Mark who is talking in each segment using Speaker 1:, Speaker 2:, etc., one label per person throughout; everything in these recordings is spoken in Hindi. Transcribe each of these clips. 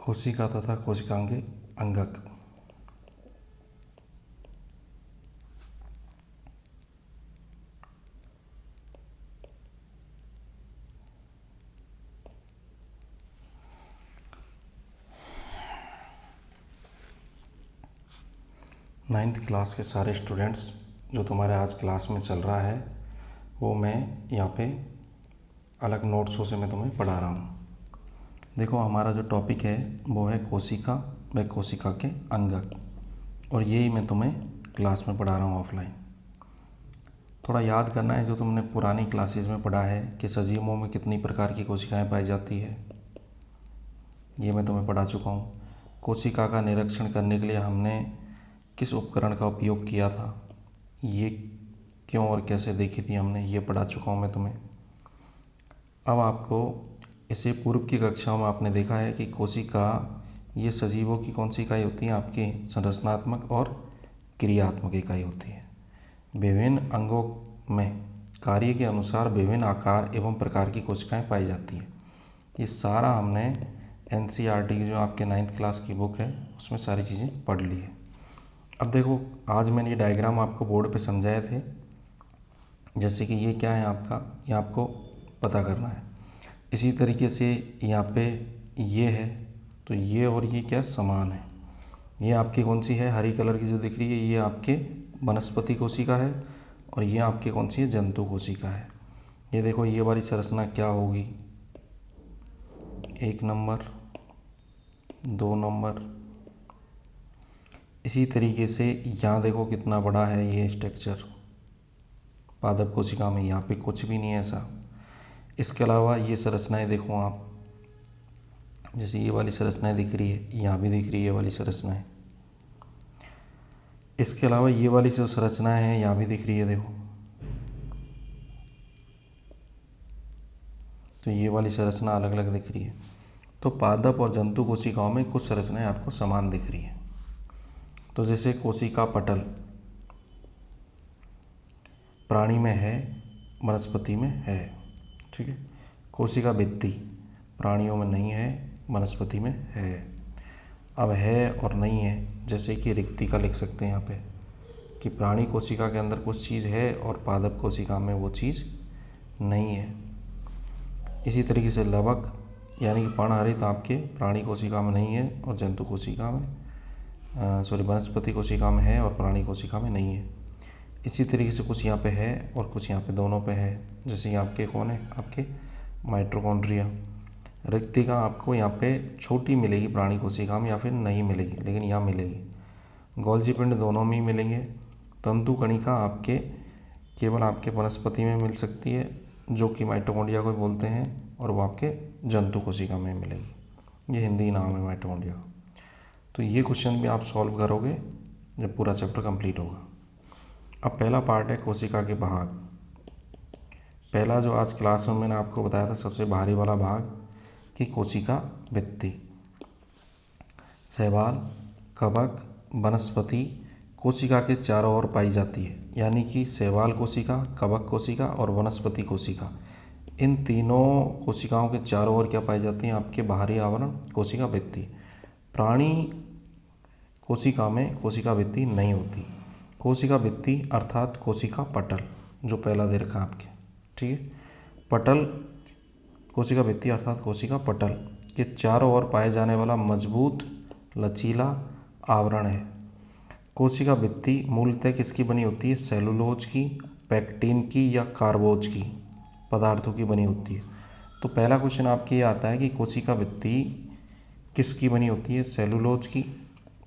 Speaker 1: कोशिका तथा कोशिकांग अंगक। नाइन्थ क्लास के सारे स्टूडेंट्स जो तुम्हारे आज क्लास में चल रहा है वो मैं यहाँ पे अलग नोट्सों से मैं तुम्हें पढ़ा रहा हूँ। देखो हमारा जो टॉपिक है वो है कोशिका व कोशिका के अंगक, और यही मैं तुम्हें क्लास में पढ़ा रहा हूँ ऑफलाइन। थोड़ा याद करना है जो तुमने पुरानी क्लासेस में पढ़ा है कि सजीवों में कितनी प्रकार की कोशिकाएं पाई जाती है, ये मैं तुम्हें पढ़ा चुका हूँ। कोशिका का निरीक्षण करने के लिए हमने किस उपकरण का उपयोग किया था, ये क्यों और कैसे देखी थी हमने, ये पढ़ा चुका हूँ मैं तुम्हें। अब आपको इसे पूर्व की कक्षाओं में आपने देखा है कि कोशिका ये सजीवों की कौन सी इकाई होती है, आपकी संरचनात्मक और क्रियात्मक इकाई होती है। विभिन्न अंगों में कार्य के अनुसार विभिन्न आकार एवं प्रकार की कोशिकाएं पाई जाती हैं। ये सारा हमने NCERT की जो आपके 9th क्लास की बुक है उसमें सारी चीज़ें पढ़ ली है। अब देखो आज मैंने ये डायग्राम आपको बोर्ड पे समझाए थे, जैसे कि ये क्या है आपका, ये आपको पता करना है। इसी तरीके से यहाँ पे ये है, तो ये और ये क्या समान है। ये आपकी कौन सी है, हरी कलर की जो दिख रही है ये आपके वनस्पति कोशिका है, और ये आपके कौन सी है, जंतु कोशिका है। ये देखो ये वाली संरचना क्या होगी, 1 नंबर 2 नंबर। इसी तरीके से यहाँ देखो कितना बड़ा है ये स्ट्रक्चर पादप कोशिका में, यहाँ पे कुछ भी नहीं है ऐसा। इसके अलावा ये संरचनाएं देखो आप, जैसे ये वाली संरचनाएं दिख रही है, यहाँ भी दिख रही है ये वाली संरचनाएं। इसके अलावा ये वाली जो संरचनाएं हैं यहाँ भी दिख रही है देखो, तो ये वाली संरचना अलग अलग दिख रही है। तो पादप और जंतु कोशिकाओं में कुछ संरचनाएं आपको समान दिख रही है। तो जैसे कोशिका पटल प्राणी में है, वनस्पति में है, ठीक है। कोशिका भित्ति प्राणियों में नहीं है, वनस्पति में है। अब है और नहीं है, जैसे कि रिक्तिका लिख सकते हैं यहाँ पे कि प्राणी कोशिका के अंदर कुछ चीज़ है और पादप कोशिका में वो चीज़ नहीं है। इसी तरीके से लवक यानी कि पर्णहरित आपके प्राणी कोशिका में नहीं है और जंतु कोशिका में वनस्पति कोशिका में है और प्राणी कोशिका में नहीं है। इसी तरीके से कुछ यहाँ पे है और कुछ यहाँ पे दोनों पे है, जैसे यहाँ आपके कौन है, आपके माइटोकॉन्ड्रिया। रिक्तिका आपको यहाँ पे छोटी मिलेगी प्राणी कोशिका में या फिर नहीं मिलेगी, लेकिन यहाँ मिलेगी। गोल्जी पिंड दोनों में ही मिलेंगे। तंतु कणिका आपके केवल आपके वनस्पति में मिल सकती है, जो कि माइटोकॉन्ड्रिया को बोलते हैं, और वो आपके जंतु कोशिका में मिलेगी। ये हिंदी नाम है माइटोकॉन्ड्रिया का। तो ये क्वेश्चन भी आप सॉल्व करोगे जब पूरा चैप्टर कंप्लीट होगा। अब पहला पार्ट है कोशिका के भाग। पहला जो आज क्लास में मैंने आपको बताया था सबसे भारी वाला भाग कि कोशिका भित्ति। शैवाल, कवक, वनस्पति कोशिका के चारों ओर पाई जाती है, यानी कि शैवाल कोशिका, कवक कोशिका और वनस्पति कोशिका, इन तीनों कोशिकाओं के चारों ओर क्या पाई जाती हैं, आपके बाहरी आवरण कोशिका भित्ति। प्राणी कोशिका में कोशिका भित्ति नहीं होती। कोशिका भित्ति अर्थात कोशिका पटल जो पहला दे रखा आपके, ठीक है। पटल कोशिका भित्ति अर्थात कोशिका पटल के चारों ओर पाए जाने वाला मजबूत लचीला आवरण है। कोशिका भित्ति मूलतः किसकी बनी होती है, सेलुलोज की, पैक्टिन की या कार्बोज की पदार्थों की बनी होती है। तो पहला क्वेश्चन आपके ये आता है कि कोशिका भित्ति किसकी बनी होती है, सेलुलोज की,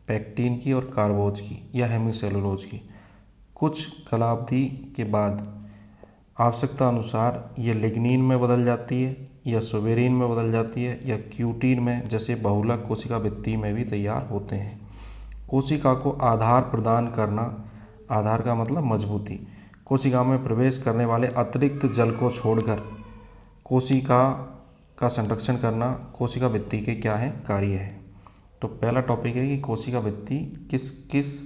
Speaker 1: पैक्टिन की और कार्बोज की या हेमीसेलुलोज की। कुछ कालावधि के बाद आवश्यकता अनुसार ये लिग्निन में बदल जाती है या सुबेरिन में बदल जाती है या क्यूटीन में, जैसे बहुलक कोशिका भित्ति में भी तैयार होते हैं। कोशिका को आधार प्रदान करना, आधार का मतलब मजबूती, कोशिका में प्रवेश करने वाले अतिरिक्त जल को छोड़कर कोशिका का संरक्षण करना कोशिका भित्ति के क्या है, कार्य है। तो पहला टॉपिक है कि कोशिका भित्ति किस किस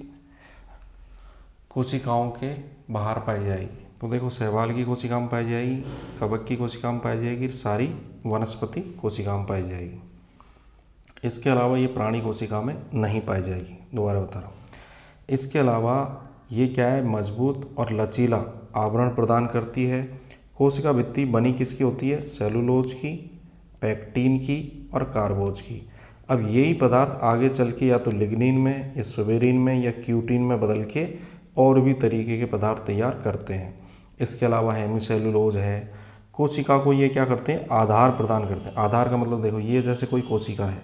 Speaker 1: कोशिकाओं के बाहर पाई जाएगी। तो देखो शैवाल की कोशिका में पाई जाएगी, कवक की कोशिका में पाई जाएगी, सारी वनस्पति कोशिका में पाई जाएगी। इसके अलावा ये प्राणी कोशिका में नहीं पाई जाएगी, दोबारा बता रहा हूँ। इसके अलावा ये क्या है, मजबूत और लचीला आवरण प्रदान करती है। कोशिका भित्ति बनी किसकी होती है, सेलुलोज की, पैक्टीन की और कार्बोज की। अब यही पदार्थ आगे चल के या तो लिग्निन में या सुबेरिन में या क्यूटीन में बदल के और भी तरीके के पदार्थ तैयार करते हैं। इसके अलावा हेमीसेलुलोज है। कोशिका को ये क्या करते हैं, आधार प्रदान करते हैं। आधार का मतलब देखो, ये जैसे कोई कोशिका है,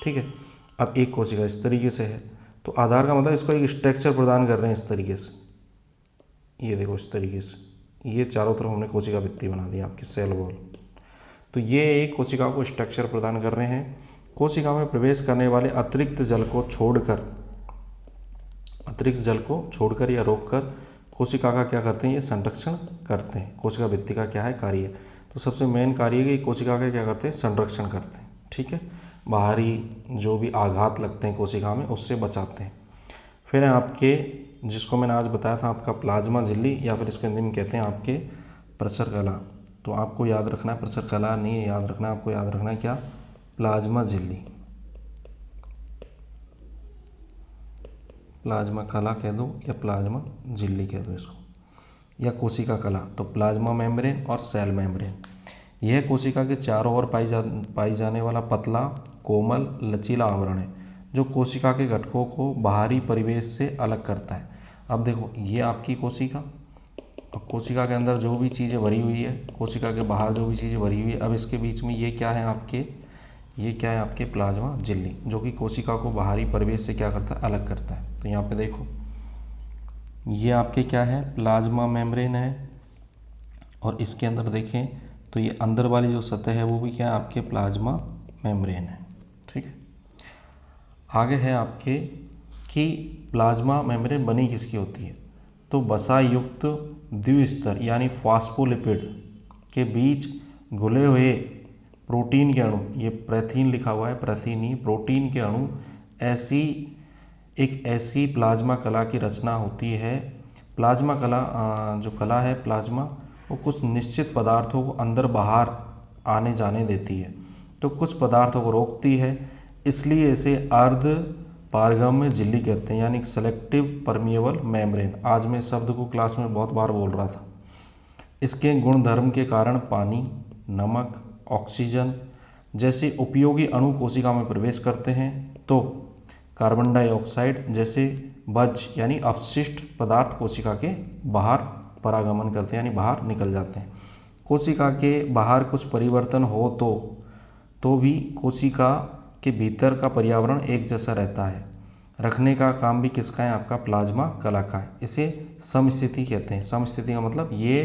Speaker 1: ठीक है। अब एक कोशिका इस तरीके से है, तो आधार का मतलब इसको एक स्ट्रक्चर प्रदान कर रहे हैं इस तरीके से। ये देखो इस तरीके से, ये चारों तरफ हमने कोशिका भित्ति बना दी आपकी सेल वॉल। तो ये एक कोशिका को स्ट्रक्चर प्रदान कर रहे हैं। कोशिका में प्रवेश करने वाले अतिरिक्त जल को छोड़कर या रोककर कोशिका का क्या करते हैं, ये संरक्षण करते हैं। कोशिका भित्ति का क्या है कार्य, तो सबसे मेन कार्य है कि कोशिका का क्या करते हैं, संरक्षण करते हैं, ठीक है। बाहरी जो भी आघात लगते हैं कोशिका में उससे बचाते हैं। फिर है आपके, जिसको मैंने आज बताया था आपका प्लाज्मा झिल्ली, या फिर इसको हिंदी में कहते हैं आपके प्रसर कला। तो आपको याद रखना है, प्रसर कला नहीं याद रखना है, आपको याद रखना है क्या, प्लाज्मा झिल्ली। प्लाज्मा कला कह दो या प्लाज्मा झिल्ली कह दो इसको, या कोशिका कला। तो प्लाज्मा मेम्ब्रेन और सेल मेम्ब्रेन, यह कोशिका के चारों ओर पाई जाने वाला पतला, कोमल, लचीला आवरण है जो कोशिका के घटकों को बाहरी परिवेश से अलग करता है। अब देखो ये आपकी कोशिका, अब कोशिका के अंदर जो भी चीज़ें भरी हुई है, कोशिका के बाहर जो भी चीज़ें भरी हुई है, अब इसके बीच में ये क्या है आपके, ये क्या है आपके प्लाज्मा झिल्ली, जो कि कोशिका को बाहरी परिवेश से क्या करता है, अलग करता है। तो यहाँ पे देखो ये आपके क्या है, प्लाज्मा मेम्ब्रेन है, और इसके अंदर देखें तो ये अंदर वाली जो सतह है वो भी क्या है आपके प्लाज्मा मेम्ब्रेन है, ठीक है। आगे है आपके कि प्लाज्मा मेम्ब्रेन बनी किसकी होती है, तो वसा युक्त द्विस्तर यानी फास्फोलिपिड के बीच घुले हुए प्रोटीन के अणु, ये प्रेथीन लिखा हुआ है, प्रेथीन ही, प्रोटीन के अणु एक ऐसी प्लाज्मा कला की रचना होती है। प्लाज्मा कला जो कला है प्लाज्मा, वो कुछ निश्चित पदार्थों को अंदर बाहर आने जाने देती है, तो कुछ पदार्थों को रोकती है, इसलिए इसे अर्ध पारगम्य झिल्ली कहते हैं, यानी सेलेक्टिव परमिएबल मेम्ब्रेन। आज मैं इस शब्द को क्लास में बहुत बार बोल रहा था। इसके गुणधर्म के कारण पानी, नमक, ऑक्सीजन जैसे उपयोगी अणु कोशिका में प्रवेश करते हैं, तो कार्बन डाइऑक्साइड जैसे बज यानी अपशिष्ट पदार्थ कोशिका के बाहर परागमन करते हैं, यानी बाहर निकल जाते हैं। कोशिका के बाहर कुछ परिवर्तन हो तो भी कोशिका के भीतर का पर्यावरण एक जैसा रहता है। रखने का काम भी किसका है, आपका प्लाज्मा कला का है। इसे समस्थिति कहते हैं। समस्थिति का मतलब ये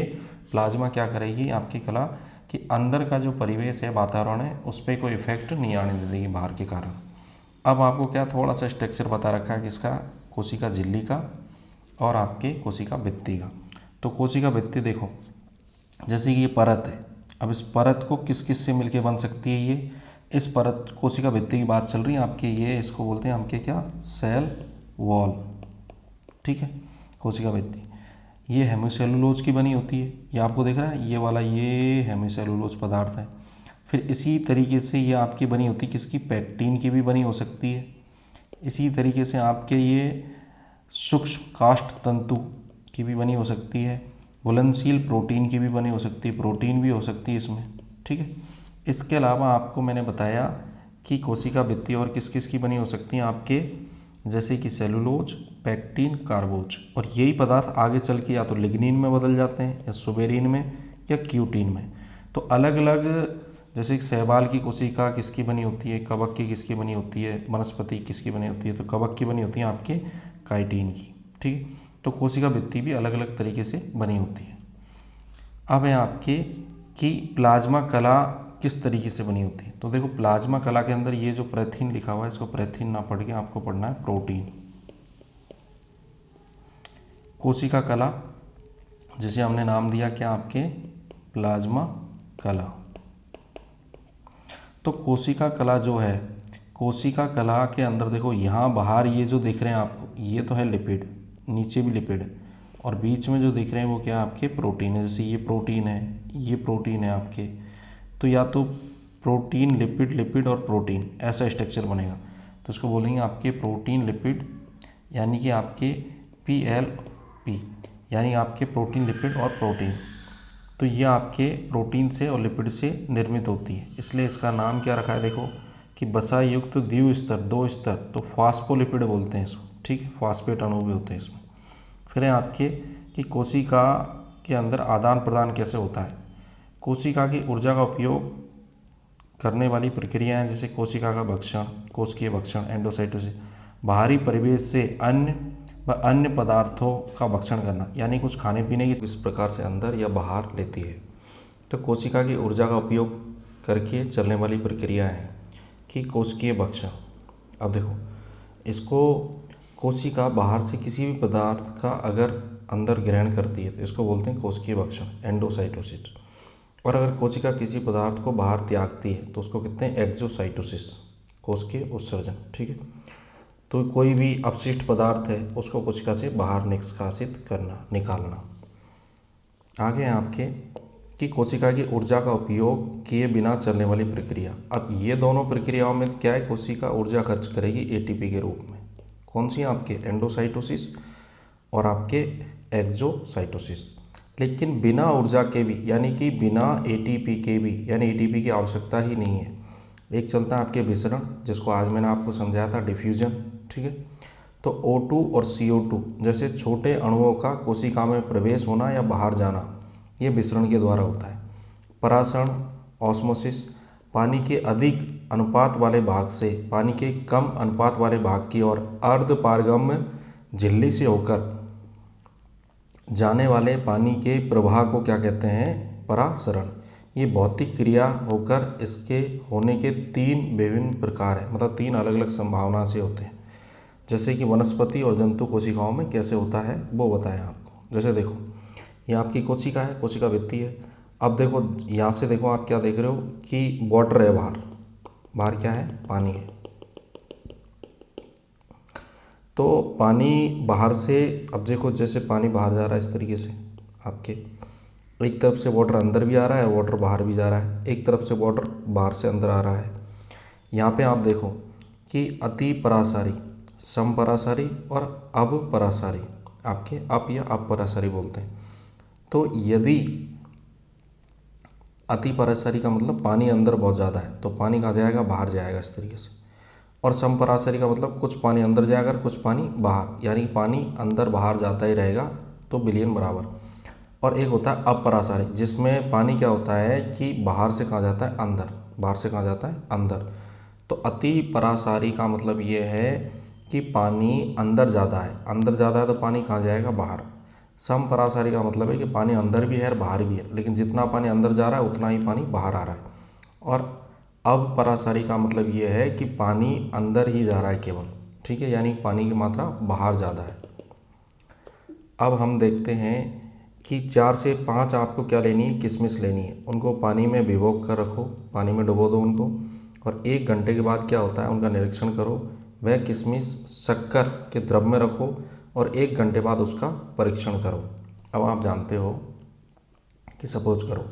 Speaker 1: प्लाज्मा क्या करेगी आपकी कला कि अंदर का जो परिवेश है, वातावरण है, उस पर कोई इफेक्ट नहीं आने देगी बाहर के कारण। अब आपको क्या थोड़ा सा स्ट्रक्चर बता रखा है किसका, कोशिका झिल्ली का और आपके कोशिका भित्ति का। तो कोशिका भित्ति देखो, जैसे कि ये परत है, अब इस परत को किस किस से मिलके बन सकती है, ये इस परत कोशिका भित्ति की बात चल रही है आपके, ये इसको बोलते हैं आपके क्या, सेल वॉल, ठीक है। कोशिका भित्ति ये हेमीसेलुलोज की बनी होती है, ये आपको दिख रहा है, ये वाला ये हेमीसेलुलोज पदार्थ है। फिर इसी तरीके से ये आपकी बनी होती है किसकी, पैक्टीन की भी बनी हो सकती है। इसी तरीके से आपके ये सूक्ष्म काष्ठ तंतु की भी बनी हो सकती है। घुलनशील प्रोटीन की भी बनी हो सकती है, प्रोटीन भी हो सकती है इसमें, ठीक है। इसके अलावा आपको मैंने बताया कि कोशिका भित्ति और किस किस की बनी हो सकती हैं आपके, जैसे कि सेलुलोज, पैक्टीन, कार्बोज, और यही पदार्थ आगे चल के या तो लिग्निन में बदल जाते हैं या सुबेरिन में या क्यूटीन में। तो अलग अलग, जैसे शैवाल की कोशिका किसकी बनी होती है, कवक की किसकी बनी होती है, वनस्पति किसकी बनी होती है, तो कवक की बनी होती है आपके काइटिन की, ठीक है। तो कोशिका भित्ति भी अलग अलग तरीके से बनी होती है। अब है आपके कि प्लाज्मा कला किस तरीके से बनी होती है। तो देखो प्लाज्मा कला के अंदर ये जो प्रेथीन लिखा हुआ है, इसको प्रेथीन ना पढ़ के आपको पढ़ना है प्रोटीन। कोशिका कला जिसे हमने नाम दिया क्या आपके, प्लाज्मा कला। तो कोशिका कला जो है, कोशिका कला के अंदर देखो यहाँ बाहर ये जो दिख रहे हैं आपको, ये तो है लिपिड, नीचे भी लिपिड है, और बीच में जो दिख रहे हैं वो क्या आपके प्रोटीन है। जैसे ये प्रोटीन है, ये प्रोटीन है आपके, तो या तो प्रोटीन, लिपिड, लिपिड और प्रोटीन, ऐसा स्ट्रक्चर बनेगा। तो इसको बोलेंगे आपके प्रोटीन लिपिड, यानी कि आपके PLP, यानी आपके प्रोटीन, लिपिड और प्रोटीन। तो ये आपके प्रोटीन से और लिपिड से निर्मित होती है, इसलिए इसका नाम क्या रखा है, देखो कि वसा युक्त द्विस्तर, 2 स्तर, तो फास्फोलिपिड बोलते हैं इसको, ठीक है। फास्फेट अणु भी होते हैं इसमें। फिर है आपके कि कोशिका के अंदर आदान प्रदान कैसे होता है। कोशिका की ऊर्जा का उपयोग करने वाली प्रक्रियाएं जैसे कोशिका का भक्षण, कोशिकीय भक्षण, एंडोसाइटोसिस, बाहरी परिवेश से अन्य पदार्थों का भक्षण करना, यानी कुछ खाने पीने की इस प्रकार से अंदर या बाहर लेती है। तो कोशिका की ऊर्जा का उपयोग करके चलने वाली प्रक्रिया है कि कोशिकीय भक्षण। अब देखो, इसको कोशिका बाहर से किसी भी पदार्थ का अगर अंदर ग्रहण करती है तो इसको बोलते हैं कोशिकीय भक्षण, एंडोसाइटोसिस। और अगर कोशिका किसी पदार्थ को बाहर त्यागती है तो उसको कहते हैं एक्सोसाइटोसिस, कोशिकीय उत्सर्जन, ठीक है। तो कोई भी अपशिष्ट पदार्थ है उसको कोशिका से बाहर निष्कासित करना, निकालना। आगे हैं आपके कि कोशिका की ऊर्जा का उपयोग किए बिना चलने वाली प्रक्रिया। अब ये दोनों प्रक्रियाओं में क्या है, कोशिका ऊर्जा खर्च करेगी ATP के रूप में। कौन सी? आपके एंडोसाइटोसिस और आपके एक्सोसाइटोसिस। लेकिन बिना ऊर्जा के भी, यानी कि बिना ATP के भी, यानी ATP की आवश्यकता ही नहीं है। एक चलता है आपके विसरण, जिसको आज मैंने आपको समझाया था, डिफ्यूजन, ठीक है। तो O2 और CO2 जैसे छोटे अणुओं का कोशिका में प्रवेश होना या बाहर जाना, ये विसरण के द्वारा होता है। परासरण, ऑस्मोसिस, पानी के अधिक अनुपात वाले भाग से पानी के कम अनुपात वाले भाग की ओर अर्धपारगम्य झिल्ली से होकर जाने वाले पानी के प्रवाह को क्या कहते हैं? परासरण। ये भौतिक क्रिया होकर इसके होने के 3 विभिन्न प्रकार हैं, मतलब 3 अलग अलग संभावना से होते हैं। जैसे कि वनस्पति और जंतु कोशिकाओं में कैसे होता है वो बताया आपको। जैसे देखो, ये आपकी कोशिका है, कोशिका भित्ति है। अब देखो यहाँ से देखो, आप क्या देख रहे हो कि वाटर है बाहर, बाहर क्या है? पानी है। तो पानी बाहर से, अब देखो जैसे पानी बाहर जा रहा है इस तरीके से, आपके एक तरफ से वाटर अंदर भी आ रहा है, वाटर बाहर भी जा रहा है, एक तरफ से वाटर बाहर से अंदर आ रहा है। यहाँ पे आप देखो कि अति परासारी, समपरासारी और अपपरासारी, आपके अप या अपपरासारी बोलते हैं। तो यदि अति परासारी का मतलब पानी अंदर बहुत ज़्यादा है तो पानी कहाँ जाएगा? बाहर जाएगा, इस तरीके से। और समपरासारी का मतलब कुछ पानी अंदर जाएगा और कुछ पानी बाहर, यानी पानी अंदर बाहर जाता ही रहेगा, तो विलयन बराबर। और एक होता है अपपरासारी, जिसमें पानी क्या होता है कि बाहर से कहाँ जाता है? अंदर। बाहर से कहाँ जाता है? अंदर। तो अति परासारी का मतलब ये है कि पानी अंदर ज़्यादा है, अंदर ज़्यादा है तो पानी कहाँ जाएगा? बाहर। समपरासारी का मतलब है कि पानी अंदर भी है और बाहर भी है, लेकिन जितना पानी अंदर जा रहा है उतना ही पानी बाहर आ रहा है। और अपपरासारी का मतलब ये है कि पानी अंदर ही जा रहा है केवल, ठीक है, यानी पानी की मात्रा बाहर ज़्यादा है। अब हम देखते हैं कि 4 से 5 आपको क्या लेनी है? किशमिश लेनी है। उनको पानी में भिगो कर रखो, पानी में डुबो दो उनको, और 1 घंटे के बाद क्या होता है उनका निरीक्षण करो। वह किशमिश शक्कर के द्रव में रखो और 1 घंटे बाद उसका परीक्षण करो। अब आप जानते हो कि सपोज करो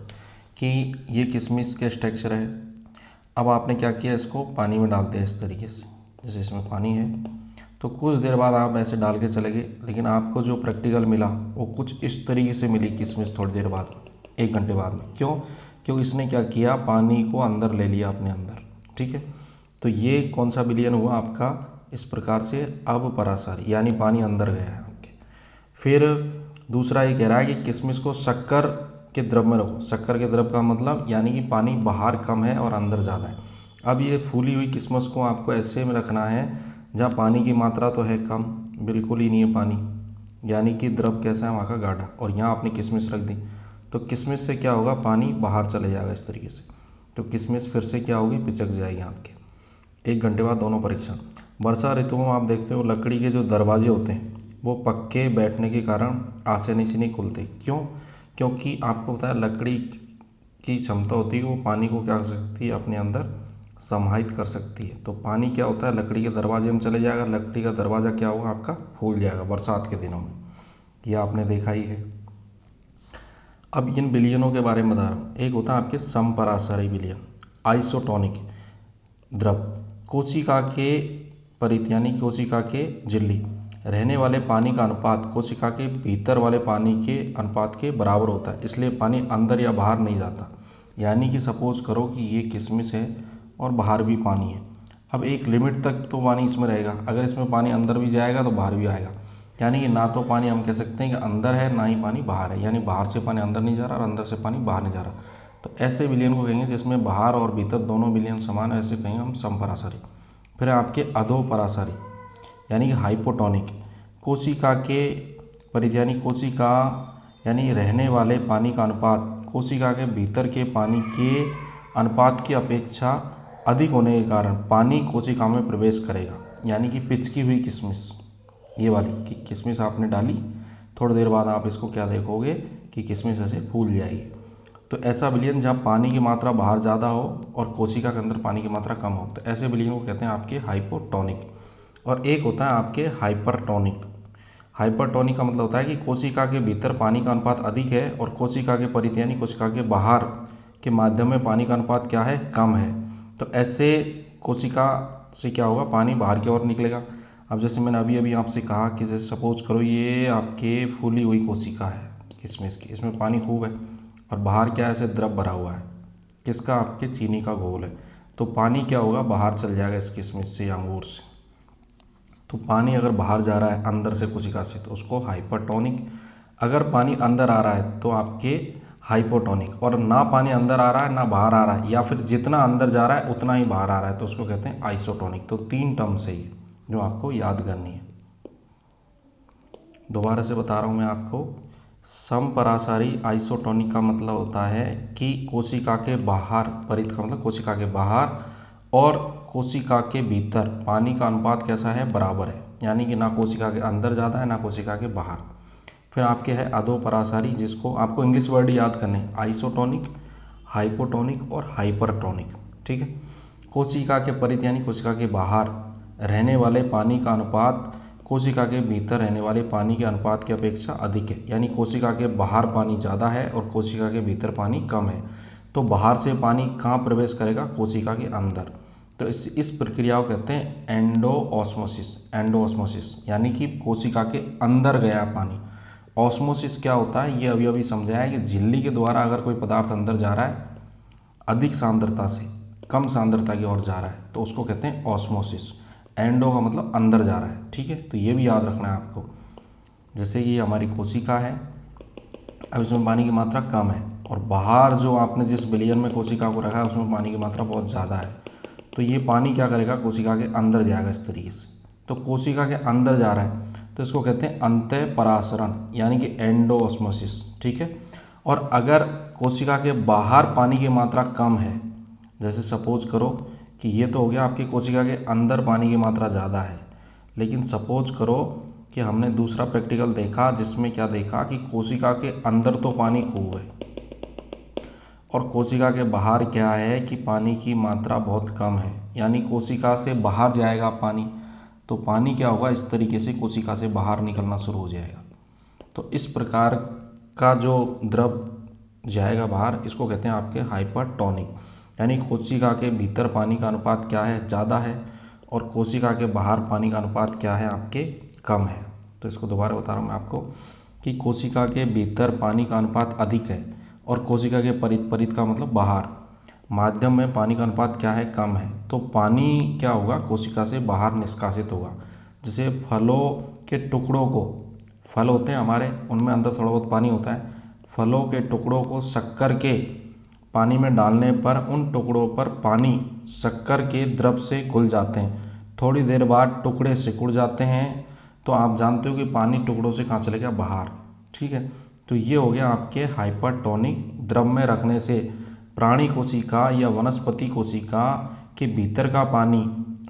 Speaker 1: कि ये किशमिश के स्ट्रक्चर है। अब आपने क्या किया, इसको पानी में डाल दिया इस तरीके से, जैसे इसमें पानी है। तो कुछ देर बाद आप ऐसे डाल के चले गए, लेकिन आपको जो प्रैक्टिकल मिला वो कुछ इस तरीके से मिली किशमिश थोड़ी देर बाद, 1 घंटे बाद में। क्यों? क्योंकि इसने क्या किया? पानी को अंदर ले लिया अपने अंदर, ठीक है। तो ये कौन सा विलयन हुआ आपका? इस प्रकार से अपपरासारी, यानी पानी अंदर गया है आपके। फिर दूसरा ये कह रहा है कि किशमिश को शक्कर के द्रव में रखो। शक्कर के द्रव का मतलब यानी कि पानी बाहर कम है और अंदर ज़्यादा है। अब ये फूली हुई किशमिश को आपको ऐसे में रखना है जहाँ पानी की मात्रा तो है कम, बिल्कुल ही नहीं है पानी, यानी कि द्रव कैसा है वहाँ का? गाढ़ा। और यहाँ आपने किशमिश रख दी तो किशमिश से क्या होगा? पानी बाहर चले जाएगा इस तरीके से। तो किशमिश फिर से क्या होगी? पिचक जाएगी आपके। 1 घंटे बाद दोनों परीक्षण। वर्षा ऋतु में आप देखते हो लकड़ी के जो दरवाजे होते हैं वो पक्के बैठने के कारण आसानी से नहीं खुलते। क्यों? क्योंकि आपको पता है लकड़ी की क्षमता होती है कि वो पानी को क्या कर सकती है? अपने अंदर समाहित कर सकती है। तो पानी क्या होता है? लकड़ी के दरवाजे में चले जाएगा, लकड़ी का दरवाज़ा क्या होगा? आपका फूल जाएगा बरसात के दिनों में। यह आपने देखा ही है। अब इन विलयनों के बारे में बता रहा हूँ। एक होता है आपके समपरासारी विलयन, आइसोटोनिक द्रव, कोशिका के परित यानी कोशिका के झिल्ली रहने वाले पानी का अनुपात कोशिका के भीतर वाले पानी के अनुपात के बराबर होता है, इसलिए पानी अंदर या बाहर नहीं जाता। यानी कि सपोज करो कि ये किशमिश है और बाहर भी पानी है। अब एक लिमिट तक तो पानी इसमें रहेगा, अगर इसमें पानी अंदर भी जाएगा तो बाहर भी आएगा। यानी कि ना तो पानी हम कह सकते हैं कि अंदर है, ना ही पानी बाहर है, यानी बाहर से पानी अंदर नहीं जा रहा और अंदर से पानी बाहर नहीं जा रहा। तो ऐसे विलयन को कहेंगे जिसमें बाहर और भीतर दोनों विलयन समान है, ऐसे कहेंगे हम समपरासारी। फिर आपके अधोपरासारी यानी कि हाइपोटोनिक, कोशिका के परित यानी कोशिका यानी रहने वाले पानी का अनुपात कोशिका के भीतर के पानी के अनुपात की अपेक्षा अधिक होने के कारण पानी कोशिका में प्रवेश करेगा। यानी कि पिचकी हुई किशमिश, ये वाली कि किशमिश आपने डाली, थोड़ी देर बाद आप इसको क्या देखोगे कि किशमिश ऐसे फूल जाएगी। तो ऐसा विलयन जहाँ पानी की मात्रा बाहर ज़्यादा हो और कोशिका के अंदर पानी की मात्रा कम हो, तो ऐसे विलयन को कहते हैं आपके हाइपोटोनिक। और एक होता है आपके हाइपरटोनिक। हाइपरटोनिक का मतलब होता है कि कोशिका के भीतर पानी का अनुपात अधिक है और कोशिका के परित यानी कोशिका के बाहर के माध्यम में पानी का अनुपात क्या है, कम है। तो ऐसे कोशिका से क्या होगा, पानी बाहर की ओर निकलेगा। अब जैसे मैंने अभी अभी आपसे कहा कि जैसे सपोज करो ये आपके फूली हुई कोशिका है किशमिश की, इसमें पानी खूब है और बाहर क्या है, ऐसे द्रव भरा हुआ है, किसका, आपके चीनी का घोल है। तो पानी क्या होगा, बाहर चल जाएगा इस किशमिश से या अंगूर से। तो पानी अगर बाहर जा रहा है अंदर से कोशिका से तो उसको हाइपरटोनिक, अगर पानी अंदर आ रहा है तो आपके हाइपोटोनिक, और ना पानी अंदर आ रहा है ना बाहर आ रहा है, या फिर जितना अंदर जा रहा है उतना ही बाहर आ रहा है, तो उसको कहते हैं आइसोटोनिक। तो 3 टर्म्स है ये जो आपको याद करनी है। दोबारा से बता रहा हूँ मैं आपको, समपरासारी आइसोटोनिक का मतलब होता है कि कोशिका के बाहर, परित का मतलब कोशिका के बाहर और कोशिका के भीतर पानी का अनुपात कैसा है, बराबर है। यानी कि ना कोशिका के अंदर ज़्यादा है ना कोशिका के बाहर। फिर आपके है अधोपरासारी, जिसको आपको इंग्लिश वर्ड याद करने हैं, आइसोटोनिक, हाइपोटोनिक और हाइपरटोनिक। ठीक है। कोशिका के परित यानी कोशिका के बाहर रहने वाले पानी का अनुपात कोशिका के भीतर रहने वाले पानी के अनुपात की अपेक्षा अधिक है। यानी कोशिका के बाहर पानी ज़्यादा है और कोशिका के भीतर पानी कम है। तो बाहर से पानी कहाँ प्रवेश करेगा, कोशिका के अंदर। तो इस प्रक्रिया को कहते हैं एंडोऑस्मोसिस। एंडोऑस्मोसिस यानी कि कोशिका के अंदर गया पानी। ऑस्मोसिस क्या होता है, ये अभी अभी समझाया है कि झिल्ली के द्वारा अगर कोई पदार्थ अंदर जा रहा है अधिक सांद्रता से कम सांद्रता की ओर जा रहा है तो उसको कहते हैं ऑस्मोसिस। एंडो का मतलब अंदर जा रहा है। ठीक है, तो ये भी याद रखना है आपको। जैसे ये हमारी कोशिका है, अब इसमें पानी की मात्रा कम है और बाहर जो आपने जिस विलयन में कोशिका को रखा है उसमें पानी की मात्रा बहुत ज़्यादा है, तो ये पानी क्या करेगा, कोशिका के अंदर जाएगा इस तरीके से। तो कोशिका के अंदर जा रहा है तो इसको कहते हैं अंतःपरासरण यानी कि एंडोऑस्मोसिस। ठीक है। और अगर कोशिका के बाहर पानी की मात्रा कम है, जैसे सपोज करो कि ये तो हो गया आपकी कोशिका के अंदर पानी की मात्रा ज़्यादा है, लेकिन सपोज करो कि हमने दूसरा प्रैक्टिकल देखा जिसमें क्या देखा कि कोशिका के अंदर तो पानी खूब है और कोशिका के बाहर क्या है कि पानी की मात्रा बहुत कम है। यानी कोशिका से बाहर जाएगा पानी तो पानी क्या होगा, इस तरीके से कोशिका से बाहर निकलना शुरू हो जाएगा। तो इस प्रकार का जो द्रव जाएगा बाहर, इसको कहते हैं आपके हाइपरटोनिक। यानी कोशिका के भीतर पानी का अनुपात क्या है, ज़्यादा है, और कोशिका के बाहर पानी का अनुपात क्या है, आपके कम है। तो इसको दोबारा बता रहा हूँ मैं आपको कि कोशिका के भीतर पानी का अनुपात अधिक है और कोशिका के परित का मतलब बाहर माध्यम में पानी का अनुपात क्या है, कम है। तो पानी क्या होगा, कोशिका से बाहर निष्कासित होगा। जैसे फलों के टुकड़ों को, फल होते हैं हमारे, उनमें अंदर थोड़ा बहुत पानी होता है, फलों के टुकड़ों को शक्कर के पानी में डालने पर उन टुकड़ों पर पानी शक्कर के द्रव से घुल जाते हैं। थोड़ी देर बाद टुकड़े सिकुड़ जाते हैं तो आप जानते हो कि पानी टुकड़ों से कहाँ चले गया, बाहर। ठीक है। तो ये हो गया आपके हाइपरटोनिक। द्रव में रखने से प्राणी कोशिका या वनस्पति कोशिका के भीतर का पानी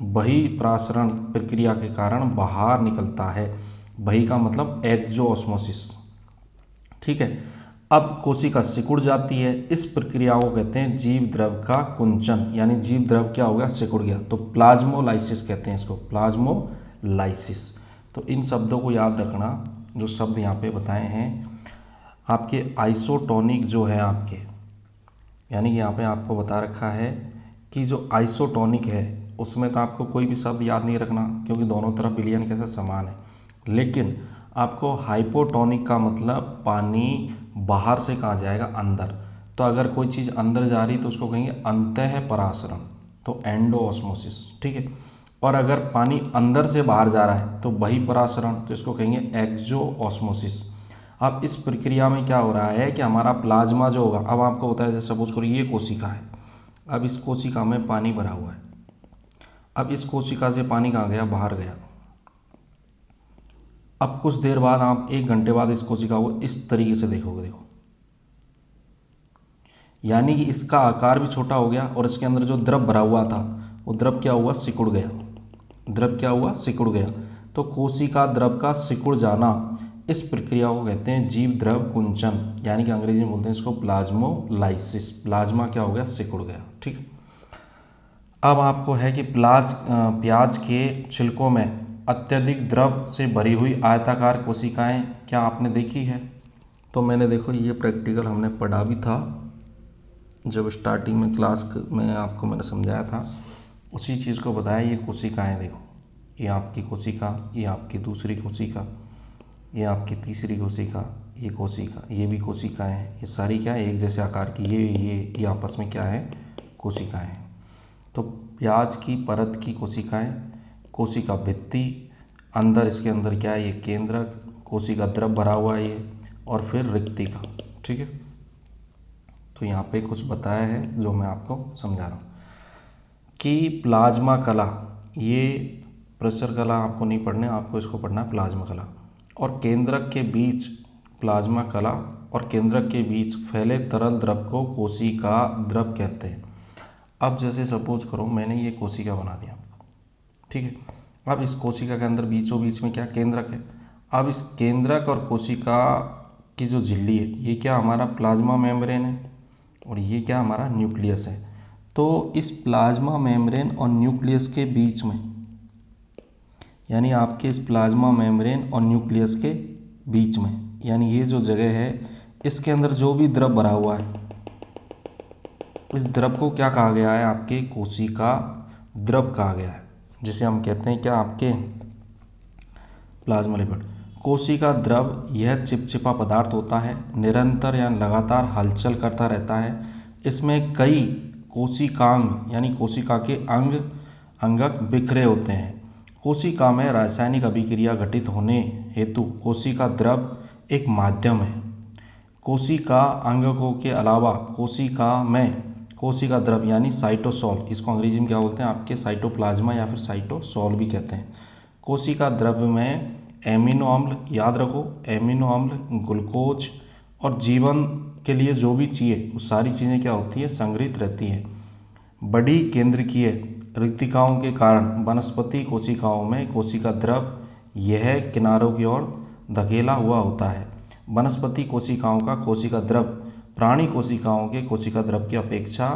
Speaker 1: बहिर्प्रासरण प्रक्रिया के कारण बाहर निकलता है। बहि का मतलब एक्सोऑस्मोसिस। ठीक है। अब कोशिका सिकुड़ जाती है, इस प्रक्रिया को कहते हैं जीव द्रव का कुंचन। यानी जीव द्रव क्या हो गया, सिकुड़ गया, तो प्लाज्मोलाइसिस कहते हैं इसको, प्लाज्मोलाइसिस। तो इन शब्दों को याद रखना, जो शब्द यहाँ पे बताए हैं। आपके आइसोटोनिक जो है आपके, यानी कि यहाँ पे आपको बता रखा है कि जो आइसोटोनिक है उसमें तो आपको कोई भी शब्द याद नहीं रखना, क्योंकि दोनों तरफ विलयन कैसे समान है। लेकिन आपको हाइपोटोनिक का मतलब पानी बाहर से कहाँ जाएगा, अंदर। तो अगर कोई चीज़ अंदर जा रही तो उसको कहेंगे अंतः परासरण, तो एंडो ऑस्मोसिस, ठीक है। और अगर पानी अंदर से बाहर जा रहा है तो वही परासरण, तो इसको कहेंगे एक्सो ऑस्मोसिस। अब इस प्रक्रिया में क्या हो रहा है कि हमारा प्लाज्मा जो होगा, अब आपको बताया जैसे सपोज करो ये कोशिका है, अब इस कोशिका में पानी भरा हुआ है। अब इस कोशिका से पानी कहाँ गया, बाहर गया। अब कुछ देर बाद आप 1 घंटे बाद इस कोशिका को इस तरीके से देखोगे, देखो, यानी कि इसका आकार भी छोटा हो गया और इसके अंदर जो द्रव भरा हुआ था वो द्रव क्या हुआ, सिकुड़ गया। द्रव क्या हुआ, सिकुड़ गया। तो कोशिका द्रव का सिकुड़ जाना, इस प्रक्रिया को कहते हैं जीव द्रव कुंचन, यानी कि अंग्रेजी में बोलते हैं इसको प्लाज्मोलाइसिस। प्लाज्मा क्या हो गया, सिकुड़ गया, ठीक है। अब आपको है कि प्याज के छिलकों में अत्यधिक द्रव से भरी हुई आयताकार कोशिकाएं क्या आपने देखी है। तो मैंने देखो ये प्रैक्टिकल हमने पढ़ा भी था जब स्टार्टिंग में क्लास में आपको मैंने समझाया था, उसी चीज़ को बताया। ये कोशिकाएं देखो, ये आपकी कोशिका, ये आपकी दूसरी कोशिका, ये आपकी तीसरी कोशिका, ये कोशिका, ये भी कोशिकाएं हैं। ये सारी क्या है, एक जैसे आकार की, ये आपस में क्या है, कोशिकाएं हैं। तो प्याज की परत की कोशिकाएं, कोशिका भित्ति, अंदर इसके अंदर क्या है, ये केंद्रक, कोशिका द्रव भरा हुआ है ये, और फिर रिक्तिका, ठीक है। तो यहाँ पे कुछ बताया है जो मैं आपको समझा रहा हूँ कि प्लाज्मा कला, ये प्रेशर कला आपको नहीं पढ़ने, आपको इसको पढ़ना है प्लाज्मा कला। और केंद्रक के बीच, प्लाज्मा कला और केंद्रक के बीच फैले तरल द्रव को कोशिका द्रव कहते हैं। अब जैसे सपोज करो मैंने ये कोशिका बना दिया, ठीक है। अब इस कोशिका के अंदर बीचों बीच में क्या, केंद्रक है। अब इस केंद्रक और कोशिका की जो झिल्ली है, ये क्या हमारा प्लाज्मा मेम्ब्रेन है, और ये क्या हमारा न्यूक्लियस है। तो इस प्लाज्मा मेम्ब्रेन और न्यूक्लियस के बीच में, यानी आपके इस प्लाज्मा मेम्ब्रेन और न्यूक्लियस के बीच में, यानी ये जो जगह है, इसके अंदर जो भी द्रव भरा हुआ है, इस द्रव को क्या कहा गया है, आपके कोशिका द्रव कहा गया है, जिसे हम कहते हैं क्या, आपके प्लाज्मा लिपिड। कोशिका द्रव यह चिपचिपा पदार्थ होता है, निरंतर या लगातार हलचल करता रहता है। इसमें कई कोशिकांग यानी कोशिका के अंगक बिखरे होते हैं। कोशिका में रासायनिक अभिक्रिया घटित होने हेतु कोशिका द्रव एक माध्यम है। कोशिका अंगकों के अलावा कोशिका में कोशिका द्रव यानी साइटोसोल, इसको अंग्रेजी में क्या बोलते हैं, आपके साइटोप्लाज्मा या फिर साइटोसोल भी कहते हैं। कोशिका द्रव में एमिनो अम्ल, याद रखो, एमिनो अम्ल, ग्लूकोज और जीवन के लिए जो भी चाहिए वो सारी चीज़ें क्या होती है, संग्रहित रहती है। बड़ी केंद्रकीय रिक्तिकाओं के कारण वनस्पति कोशिकाओं में कोशिका द्रव यह किनारों की ओर धकेला हुआ होता है। वनस्पति कोशिकाओं का कोशिका द्रव प्राणी कोशिकाओं के कोशिका द्रव की अपेक्षा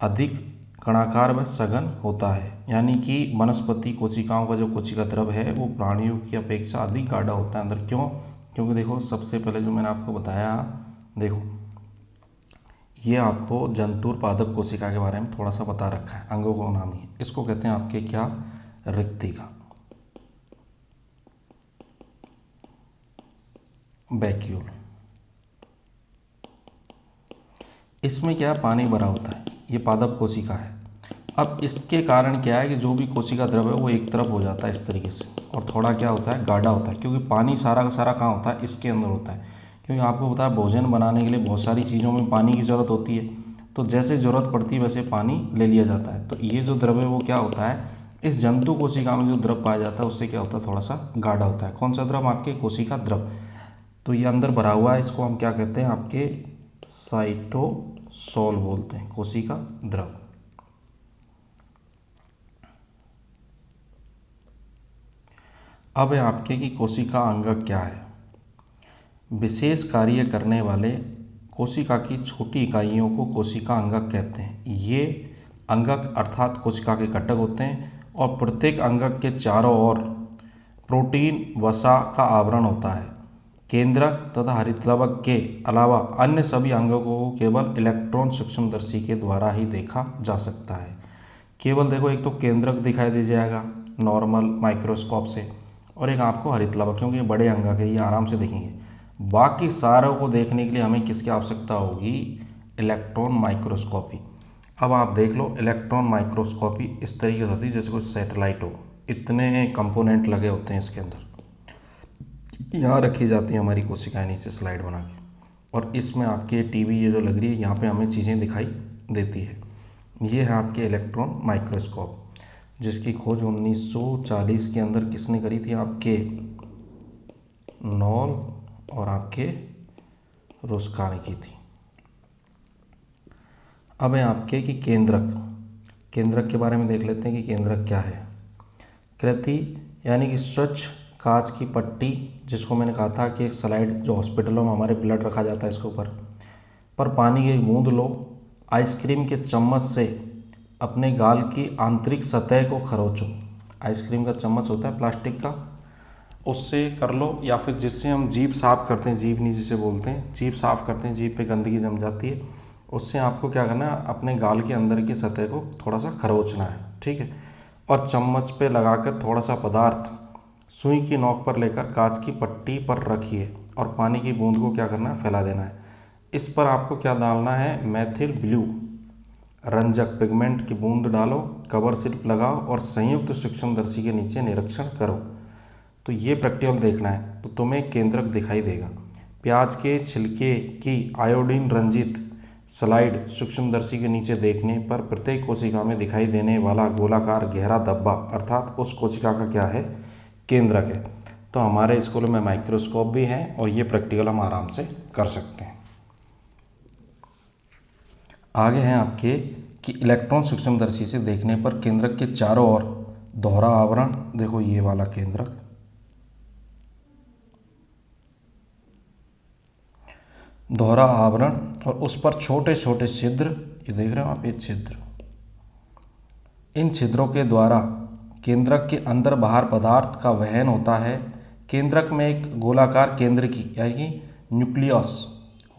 Speaker 1: अधिक कणाकार व सघन होता है। यानी कि वनस्पति कोशिकाओं का जो कोशिका द्रव है वो प्राणियों की अपेक्षा अधिक गाढ़ा होता है अंदर। क्यों? क्योंकि देखो सबसे पहले जो मैंने आपको बताया, देखो ये आपको जंतुर पादप कोशिका के बारे में थोड़ा सा बता रखा है, अंगों का नाम ही, इसको कहते हैं आपके क्या, रिक्तिका, वैक्यूल। इसमें क्या पानी भरा होता है, ये पादप कोशिका है। अब इसके कारण क्या है कि जो भी कोशिका द्रव है वो एक तरफ हो जाता है इस तरीके से, और थोड़ा क्या होता है, गाढ़ा होता है, क्योंकि पानी सारा का सारा कहाँ होता है, इसके अंदर होता है। क्योंकि आपको पता है भोजन बनाने के लिए बहुत सारी चीज़ों में पानी की ज़रूरत होती है, तो जैसे ज़रूरत पड़ती है वैसे पानी ले लिया जाता है। तो ये जो द्रव है वो क्या होता है, इस जंतु कोशिका में जो द्रव पाया जाता है उससे क्या होता है, थोड़ा सा गाढ़ा होता है। कौन सा द्रव, आपके कोशिका द्रव। तो ये अंदर भरा हुआ है, इसको हम क्या कहते हैं, आपके साइटोसोल बोलते हैं, कोशिका द्रव। अब है आपके की कोशिका अंगक क्या है। विशेष कार्य करने वाले कोशिका की छोटी इकाइयों को कोशिका अंगक कहते हैं। ये अंगक अर्थात कोशिका के घटक होते हैं, और प्रत्येक अंगक के चारों ओर प्रोटीन वसा का आवरण होता है। केंद्रक तथा हरितलवक के अलावा अन्य सभी अंगों को केवल इलेक्ट्रॉन सूक्ष्मदर्शी के द्वारा ही देखा जा सकता है। केवल देखो, एक तो केंद्रक दिखाई दे जाएगा नॉर्मल माइक्रोस्कोप से, और एक आपको हरितलवक, क्योंकि ये बड़े अंगक है, ये आराम से देखेंगे। बाकी सारों को देखने के लिए हमें किसकी आवश्यकता होगी? Electron microscopy. अब आप देख लो, इलेक्ट्रॉन माइक्रोस्कोपी इस तरीके से होती है जैसे कोई सैटेलाइट हो, इतने कंपोनेंट लगे होते हैं इसके अंदर। यहाँ रखी जाती है हमारी कोशिकाएं नीचे स्लाइड बना के, और इसमें आपके टीवी ये जो लग रही है, यहाँ पे हमें चीज़ें दिखाई देती है। ये है आपके इलेक्ट्रॉन माइक्रोस्कोप, जिसकी खोज 1940 के अंदर किसने करी थी? आपके नॉल और आपके रुस्का ने की थी। अब है आपके कि केंद्रक। केंद्रक के बारे में देख लेते हैं कि केंद्रक क्या है। कृति यानी कि स्वच्छ कांच की पट्टी, जिसको मैंने कहा था कि एक स्लाइड जो हॉस्पिटलों में हमारे ब्लड रखा जाता है इसके ऊपर, पर पानी की एक बूंद लो, आइसक्रीम के चम्मच से अपने गाल की आंतरिक सतह को खरोचो। आइसक्रीम का चम्मच होता है प्लास्टिक का, उससे कर लो, या फिर जिससे हम जीभ साफ़ करते हैं, जीभ नहीं जिसे बोलते हैं, जीभ साफ़ करते हैं, जीभ पे गंदगी जम जाती है, उससे आपको क्या करना है? अपने गाल के अंदर की सतह को थोड़ा सा खरोचना है, ठीक है। और चम्मच पे लगाकर थोड़ा सा पदार्थ सुई की नोक पर लेकर कांच की पट्टी पर रखिए, और पानी की बूंद को क्या करना है? फैला देना है। इस पर आपको क्या डालना है? मेथिल ब्लू रंजक पिगमेंट की बूंद डालो, कवर स्लिप लगाओ और संयुक्त सूक्ष्मदर्शी के नीचे निरीक्षण करो। तो ये प्रैक्टिकल देखना है तो तुम्हें केंद्रक दिखाई देगा। प्याज के छिलके की आयोडीन रंजित स्लाइड सूक्ष्मदर्शी के नीचे देखने पर प्रत्येक कोशिका में दिखाई देने वाला गोलाकार गहरा धब्बा अर्थात उस कोशिका का क्या है? केंद्रक है। तो हमारे स्कूल में माइक्रोस्कोप भी है और ये प्रैक्टिकल हम आराम से कर सकते हैं। आगे हैं आपके कि इलेक्ट्रॉन सूक्ष्मदर्शी से देखने पर केंद्रक के चारों ओर दोहरा आवरण, देखो ये वाला केंद्रक, दोहरा आवरण और उस पर छोटे छोटे छिद्र, ये देख रहे हो आप, ये छिद्र, इन छिद्रों के द्वारा केंद्रक के अंदर बाहर पदार्थ का वहन होता है। केंद्रक में एक गोलाकार केंद्र की यानी कि न्यूक्लियस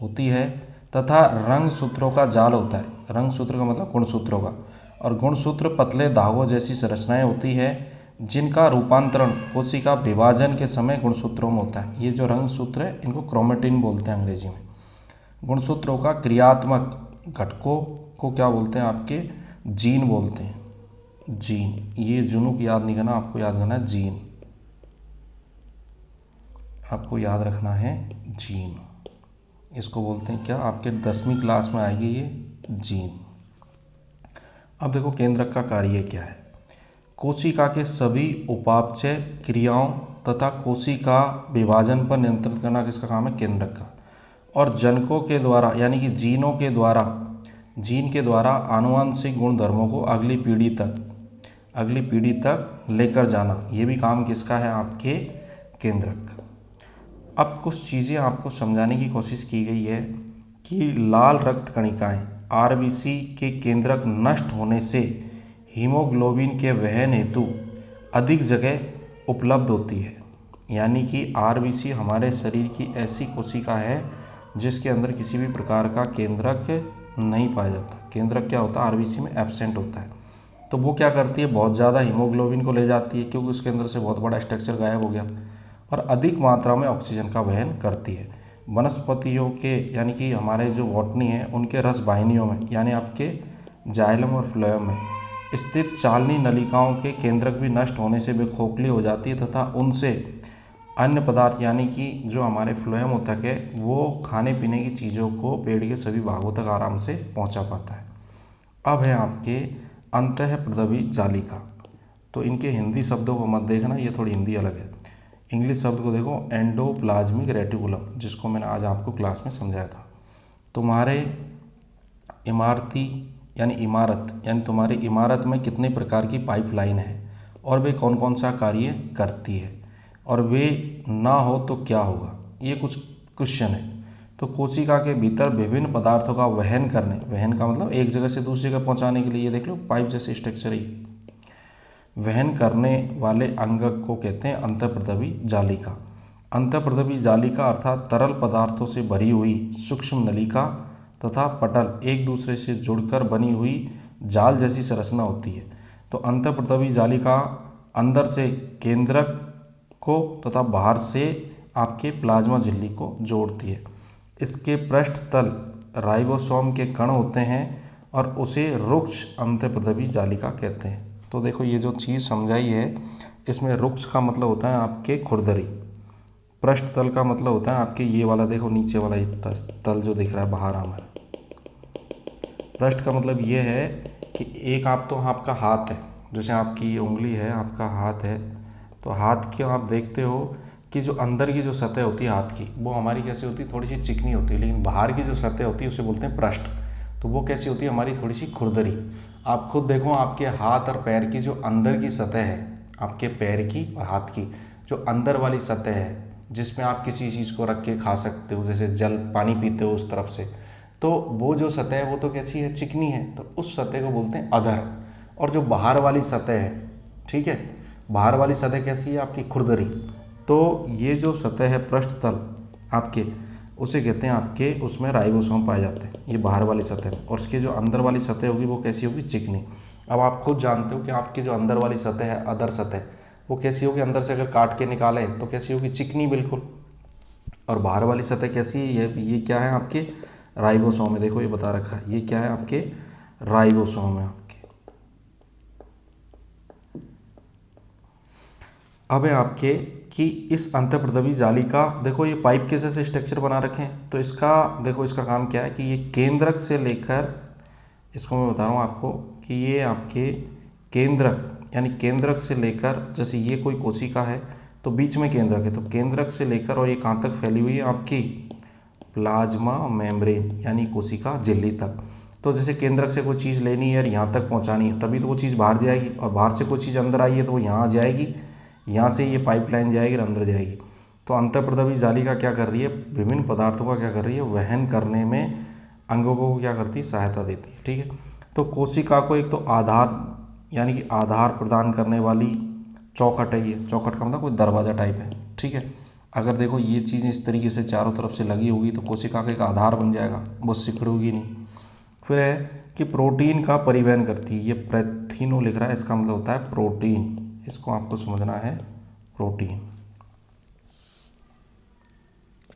Speaker 1: होती है तथा रंगसूत्रों का जाल होता है। रंगसूत्र का मतलब गुणसूत्रों का, और गुणसूत्र पतले धागों जैसी संरचनाएं होती है जिनका रूपांतरण कोशिका विभाजन के समय गुणसूत्रों में होता है। ये जो रंगसूत्र है इनको क्रोमेटिन बोलते हैं अंग्रेजी में। गुणसूत्रों का क्रियात्मक घटकों को क्या बोलते हैं? आपके जीन बोलते हैं। जीन, ये जुनूक याद नहीं करना, आपको याद करना है जीन, आपको याद रखना है जीन। इसको बोलते हैं क्या? आपके 10वीं क्लास में आएगी ये जीन। अब देखो केंद्रक का कार्य क्या है। कोशिका के सभी उपापचय क्रियाओं तथा कोशिका विभाजन पर नियंत्रण करना किसका काम है? केंद्रक का। और जनकों के द्वारा यानी कि जीनों के द्वारा, जीन के द्वारा आनुवंशिक गुणधर्मों को अगली पीढ़ी तक लेकर जाना, ये भी काम किसका है? आपके केंद्रक। अब कुछ चीज़ें आपको समझाने की कोशिश की गई है कि लाल रक्त कणिकाएं आरबीसी के केंद्रक नष्ट होने से हीमोग्लोबिन के वहन हेतु अधिक जगह उपलब्ध होती है। यानी कि आरबीसी हमारे शरीर की ऐसी कोशिका है जिसके अंदर किसी भी प्रकार का केंद्रक नहीं पाया जाता। केंद्रक क्या होता है? आरबीसी में एब्सेंट होता है। तो वो क्या करती है? बहुत ज़्यादा हीमोग्लोबिन को ले जाती है क्योंकि उसके अंदर से बहुत बड़ा स्ट्रक्चर गायब हो गया, और अधिक मात्रा में ऑक्सीजन का वहन करती है। वनस्पतियों के यानी कि हमारे जो बॉटनी है उनके रस वाहिनियों में यानी आपके जाइलम और फ्लोएम में स्थित चालनी नलिकाओं के केंद्रक भी नष्ट होने से वे खोखली हो जाती है तथा उनसे अन्य पदार्थ यानी कि जो हमारे फ्लोएम ऊतक है वो खाने पीने की चीज़ों को पेड़ के सभी भागों तक आराम से पहुंचा पाता है। अब है आपके अंतःप्रदवी जालिका। तो इनके हिंदी शब्दों को मत देखना, ये थोड़ी हिंदी अलग है। इंग्लिश शब्द को देखो, एंडोप्लाज्मिक रेटिकुलम, जिसको मैंने आज आपको क्लास में समझाया था। तुम्हारे इमारत यानी तुम्हारी इमारत में कितने प्रकार की पाइपलाइन है और वे कौन कौन सा कार्य करती है, और वे ना हो तो क्या होगा, ये कुछ क्वेश्चन है। तो कोशिका के भीतर विभिन्न पदार्थों का वहन का मतलब एक जगह से दूसरी जगह पहुंचाने के लिए, ये देख लो पाइप जैसे स्ट्रक्चर है, वहन करने वाले अंग को कहते हैं अंतःप्रदवी जालिका। अंतःप्रदवी जालिका अर्थात तरल पदार्थों से भरी हुई सूक्ष्म नलिका तथा पटल एक दूसरे से जुड़कर बनी हुई जाल जैसी संरचना होती है। तो अंतःप्रदवी जालिका अंदर से केंद्रक को तथा बाहर से आपके प्लाज्मा झिल्ली को जोड़ती है। इसके पृष्ठ तल राइबोसोम के कण होते हैं और उसे रुक्ष अंतःप्रदवी जालिका कहते हैं। तो देखो ये जो चीज़ समझाई है, इसमें रुक्ष का मतलब होता है आपके खुरदरी, पृष्ठ तल का मतलब होता है आपके ये वाला, देखो नीचे वाला ये तल जो दिख रहा है बाहर हमारा। पृष्ठ का मतलब ये है कि एक आप तो आपका हाथ है, जैसे आपकी ये उंगली है, आपका हाथ है, तो हाथ के आप देखते हो कि जो अंदर की जो सतह होती है हाथ की, वो हमारी कैसी होती है, थोड़ी सी चिकनी होती है, लेकिन बाहर की जो सतह होती है उसे बोलते हैं पृष्ठ। तो वो कैसी होती है, हमारी थोड़ी सी खुरदरी। आप खुद देखो आपके हाथ और पैर की जो अंदर की सतह है, आपके पैर की और हाथ की जो अंदर वाली सतह है, जिसमें आप किसी चीज़ को रख के खा सकते हो, जैसे जल पानी पीते हो उस तरफ से, तो वो जो सतह है वो तो कैसी है, चिकनी है, तो उस सतह को बोलते हैं अधर। और जो बाहर वाली सतह है, ठीक है, बाहर वाली सतह कैसी है, आपकी खुरदरी। तो ये जो सतह है पृष्ठ तल आपके, उसे कहते हैं आपके, उसमें राइबोसोम पाए जाते हैं, ये बाहर वाली सतह में। और उसकी जो अंदर वाली सतह होगी वो कैसी होगी, चिकनी। अब आप खुद जानते हो कि आपकी जो अंदर वाली सतह है, अदर सतह, वो कैसी होगी, अंदर से अगर काट के निकालें तो कैसी होगी, चिकनी बिल्कुल। और बाहर वाली सतह कैसी है, ये क्या है आपके, राइबोसोम है। देखो ये बता रखा है, ये क्या है आपके, राइबोसोम है आपके। अब है आपके कि इस अंतःप्रदवी जालिका, देखो ये पाइप के जैसे स्ट्रक्चर बना रखे हैं, तो इसका देखो इसका काम क्या है कि ये केंद्रक से लेकर, इसको मैं बता रहा हूँ आपको कि ये आपके केंद्रक, यानी केंद्रक से लेकर, जैसे ये कोई कोशिका है तो बीच में केंद्रक है, तो केंद्रक से लेकर और ये कहाँ तक फैली हुई है, आपकी प्लाज्मा मेम्ब्रेन यानी कोशिका झिल्ली तक। तो जैसे केंद्रक से कोई चीज़ लेनी है और यहाँ तक पहुँचानी है, तभी तो वो चीज़ बाहर जाएगी, और बाहर से कोई चीज़ अंदर आई है तो वो यहाँ जाएगी, यहाँ से ये पाइपलाइन जाएगी और अंदर जाएगी। तो अंतःप्रदवी जालिका क्या कर रही है, विभिन्न पदार्थों का क्या कर रही है, वहन करने में अंगों को क्या करती है, सहायता देती है। ठीक है, तो कोशिका को एक तो आधार, यानी कि आधार प्रदान करने वाली चौखट है ये। चौखट का मतलब कोई दरवाज़ा टाइप है। ठीक है, अगर देखो ये चीज़ें इस तरीके से चारों तरफ से लगी होगी तो कोशिका का एक आधार बन जाएगा, वो सिकुड़ेगी नहीं। फिर है कि प्रोटीन का परिवहन करती है, ये प्रेथिनो लिख रहा है, इसका मतलब होता है प्रोटीन, इसको आपको समझना है, प्रोटीन।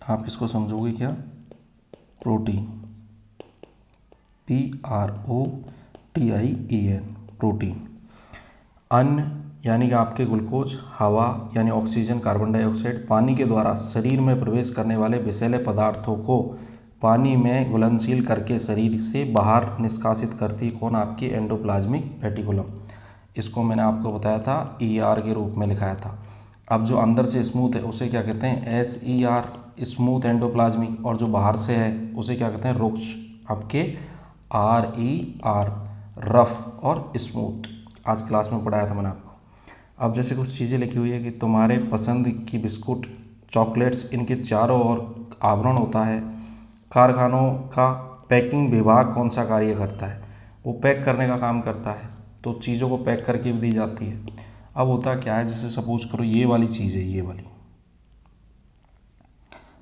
Speaker 1: आप इसको समझोगे क्या, प्रोटीन, PROTIEN, प्रोटीन। अन्न यानी कि आपके ग्लूकोज, हवा यानी ऑक्सीजन, कार्बन डाइऑक्साइड, पानी के द्वारा शरीर में प्रवेश करने वाले विषैले पदार्थों को पानी में घुलनशील करके शरीर से बाहर निष्कासित करती है कौन, आपकी एंडोप्लाज्मिक रेटिकुलम। इसको मैंने आपको बताया था ER के रूप में लिखाया था। अब जो अंदर से स्मूथ है उसे क्या कहते हैं, SER, स्मूथ एंडोप्लाज्मिक, और जो बाहर से है उसे क्या कहते हैं, रुक्ष, आपके RER, रफ और स्मूथ। आज क्लास में पढ़ाया था मैंने आपको। अब जैसे कुछ चीज़ें लिखी हुई है कि तुम्हारे पसंद की बिस्कुट, चॉकलेट्स, इनके चारों ओर आवरण होता है। कारखानों का पैकिंग विभाग कौन सा कार्य करता है, वो पैक करने का काम करता है, तो चीज़ों को पैक करके भी दी जाती है। अब होता क्या है, जैसे सपोज करो ये वाली चीज़ है, ये वाली,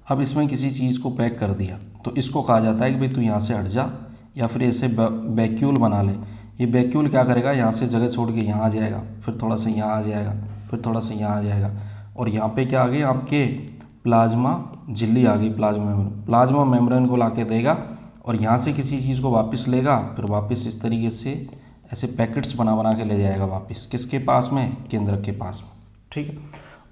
Speaker 1: अब इसमें किसी चीज़ को पैक कर दिया तो इसको कहा जाता है कि भाई तू यहाँ से हट जा, या फिर ऐसे वैक्यूल बना ले। ये वैक्यूल क्या करेगा, यहाँ से जगह छोड़ के यहाँ आ जाएगा, फिर थोड़ा सा यहाँ आ जाएगा, फिर थोड़ा सा यहाँ आ जाएगा, और यहाँ पे क्या आ गई, आपके प्लाज्मा झिल्ली आ गई, प्लाज्मा मेम्ब्रेन को लाके देगा, और यहाँ से किसी चीज़ को वापस लेगा, फिर वापस इस तरीके से ऐसे पैकेट्स बना बना के ले जाएगा वापस, किसके पास में, केंद्रक के पास में। ठीक है,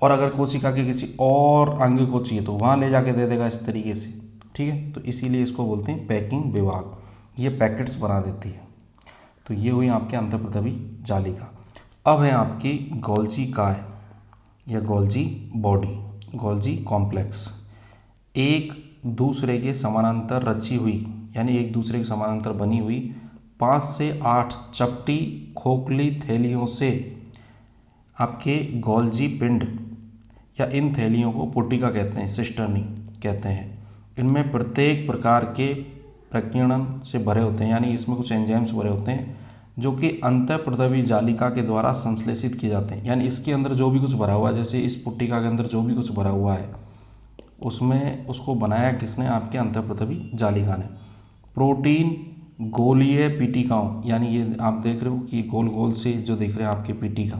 Speaker 1: और अगर कोशिका के किसी और अंग को चाहिए तो वहाँ ले जाके दे देगा इस तरीके से। ठीक है, तो इसीलिए इसको बोलते हैं पैकिंग विभाग, ये पैकेट्स बना देती है। तो ये हुई आपके अंतःप्रदवी जालिका। अब है आपकी गोल्जी काय या गोल्जी बॉडी, गोल्जी कॉम्प्लेक्स। एक दूसरे के समानांतर रची हुई, यानी एक दूसरे के समानांतर बनी हुई 5 से 8 चपटी खोखली थैलियों से आपके गोल्जी पिंड, या इन थैलियों को पुटिका कहते हैं, सिस्टर्नी कहते हैं। इनमें प्रत्येक प्रकार के प्रकीर्णन से भरे होते हैं, यानी इसमें कुछ एंजाइम्स भरे होते हैं जो कि अंतःप्रदवी जालिका के द्वारा संश्लेषित किए जाते हैं। यानी इसके अंदर जो भी कुछ भरा हुआ है, जैसे इस पुट्टिका के अंदर जो भी कुछ भरा हुआ है उसमें उसको बनाया किसने? आपके अंतःपृथ्वी जालिका ने। प्रोटीन गोलीय पीटिकाओं, यानी ये आप देख रहे हो कि गोल गोल से जो दिख रहे हैं आपके पीटिका,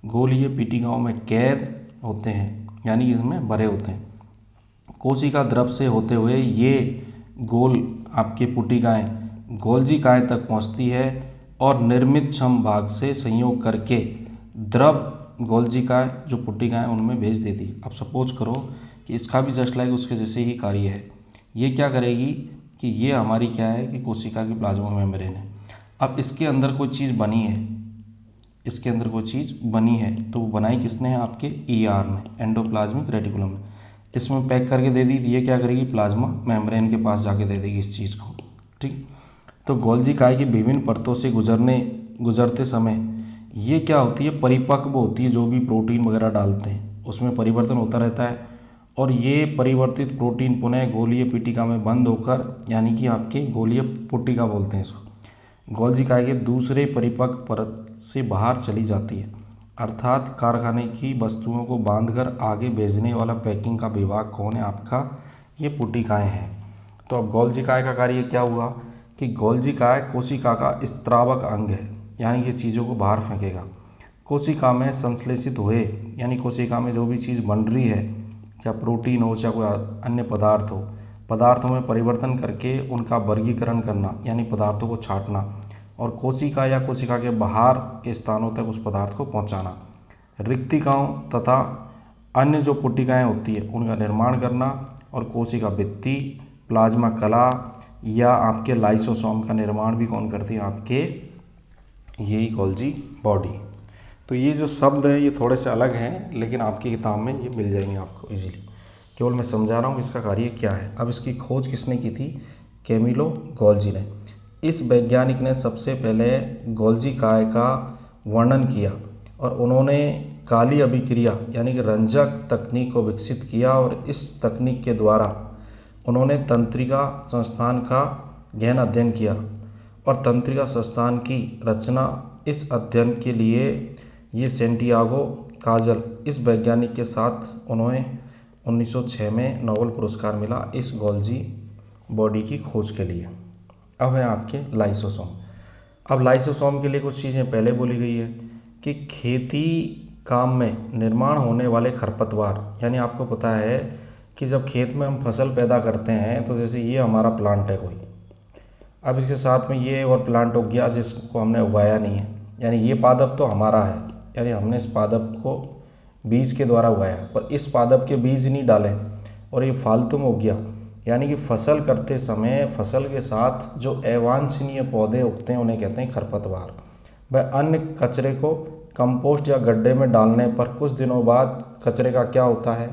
Speaker 1: गोलीय पीटिकाओं में कैद होते हैं, यानी इसमें भरे होते हैं। कोशिका द्रव से होते हुए ये गोल आपके पुटिकाएँ गोल्जी काय तक पहुंचती है और निर्मित क्षम भाग से संयोग करके द्रव गोल्जिकाएँ जो पुटिकाएँ उनमें भेज देती है। अब सपोज करो कि इसका भी जस्ट लाइक उसके जैसे ही कार्य है। ये क्या करेगी कि ये हमारी क्या है कि कोशिका की प्लाज्मा मेम्ब्रेन है। अब इसके अंदर कोई चीज़ बनी है, इसके अंदर कोई चीज़ बनी है तो वो बनाई किसने है? आपके ER ने, एंडोप्लाज्मिक रेटिकुलम में। इसमें पैक करके दे दी, ये क्या करेगी? प्लाज्मा मेम्ब्रेन के पास जाके दे देगी इस चीज़ को। ठीक, तो गोल्जी काय की विभिन्न परतों से गुजरते समय ये क्या होती है? परिपक्व होती है। जो भी प्रोटीन वगैरह डालते हैं उसमें परिवर्तन होता रहता है और ये परिवर्तित प्रोटीन पुनः गोलीय पीटिका में बंद होकर, यानी कि आपके गोलीय पुटिका बोलते हैं इसको, गोल्जी काय के दूसरे परिपक्व परत से बाहर चली जाती है। अर्थात कारखाने की वस्तुओं को बांधकर आगे भेजने वाला पैकिंग का विभाग कौन है? आपका ये पुटिकाएँ हैं। तो अब गोल्जी काय का कार्य क्या हुआ कि गोल्जी काय कोशिका का स्त्रावक अंग है, यानी कि चीज़ों को बाहर फेंकेगा। कोशिका में संश्लेषित हुए, यानी कोशिका में जो भी चीज़ बन रही है, चाहे प्रोटीन हो चाहे कोई अन्य पदार्थ हो, पदार्थों में परिवर्तन करके उनका वर्गीकरण करना, यानी पदार्थों को छांटना और कोशिका या कोशिका के बाहर के स्थानों तक उस पदार्थ को पहुंचाना। रिक्तिकाओं तथा अन्य जो पुटिकाएँ होती है उनका निर्माण करना और कोशिका भित्ति, प्लाज्मा कला या आपके लाइसोसोम का निर्माण भी कौन करती है? आपके यही गोल्जी बॉडी। तो ये जो शब्द है ये थोड़े से अलग हैं, लेकिन आपकी किताब में ये मिल जाएंगे आपको इजीली। केवल मैं समझा रहा हूँ इसका कार्य क्या है। अब इसकी खोज किसने की थी? कैमिलो गोल्जी ने। इस वैज्ञानिक ने सबसे पहले गोल्जी काय का वर्णन किया और उन्होंने काली अभिक्रिया यानी कि रंजक तकनीक को विकसित किया और इस तकनीक के द्वारा उन्होंने तंत्रिका संस्थान का गहन अध्ययन किया और तंत्रिका संस्थान की रचना। इस अध्ययन के लिए ये सैंटियागो काजल इस वैज्ञानिक के साथ उन्हें 1906 में नोबेल पुरस्कार मिला इस गोल्जी बॉडी की खोज के लिए। अब है आपके लाइसोसोम। अब लाइसोसोम के लिए कुछ चीज़ें पहले बोली गई है कि खेती काम में निर्माण होने वाले खरपतवार, यानी आपको पता है कि जब खेत में हम फसल पैदा करते हैं तो जैसे ये हमारा प्लांट है कोई, अब इसके साथ में ये और प्लांट उग गया जिसको हमने उगाया नहीं है, यानी ये पादप तो हमारा है, यानी हमने इस पादप को बीज के द्वारा उगाया, पर इस पादप के बीज नहीं डाले और ये फालतू में उग गया। यानी कि फसल करते समय फसल के साथ जो अवांछनीय पौधे उगते हैं उन्हें कहते हैं खरपतवार। वह अन्य कचरे को कंपोस्ट या गड्ढे में डालने पर कुछ दिनों बाद कचरे का क्या होता है?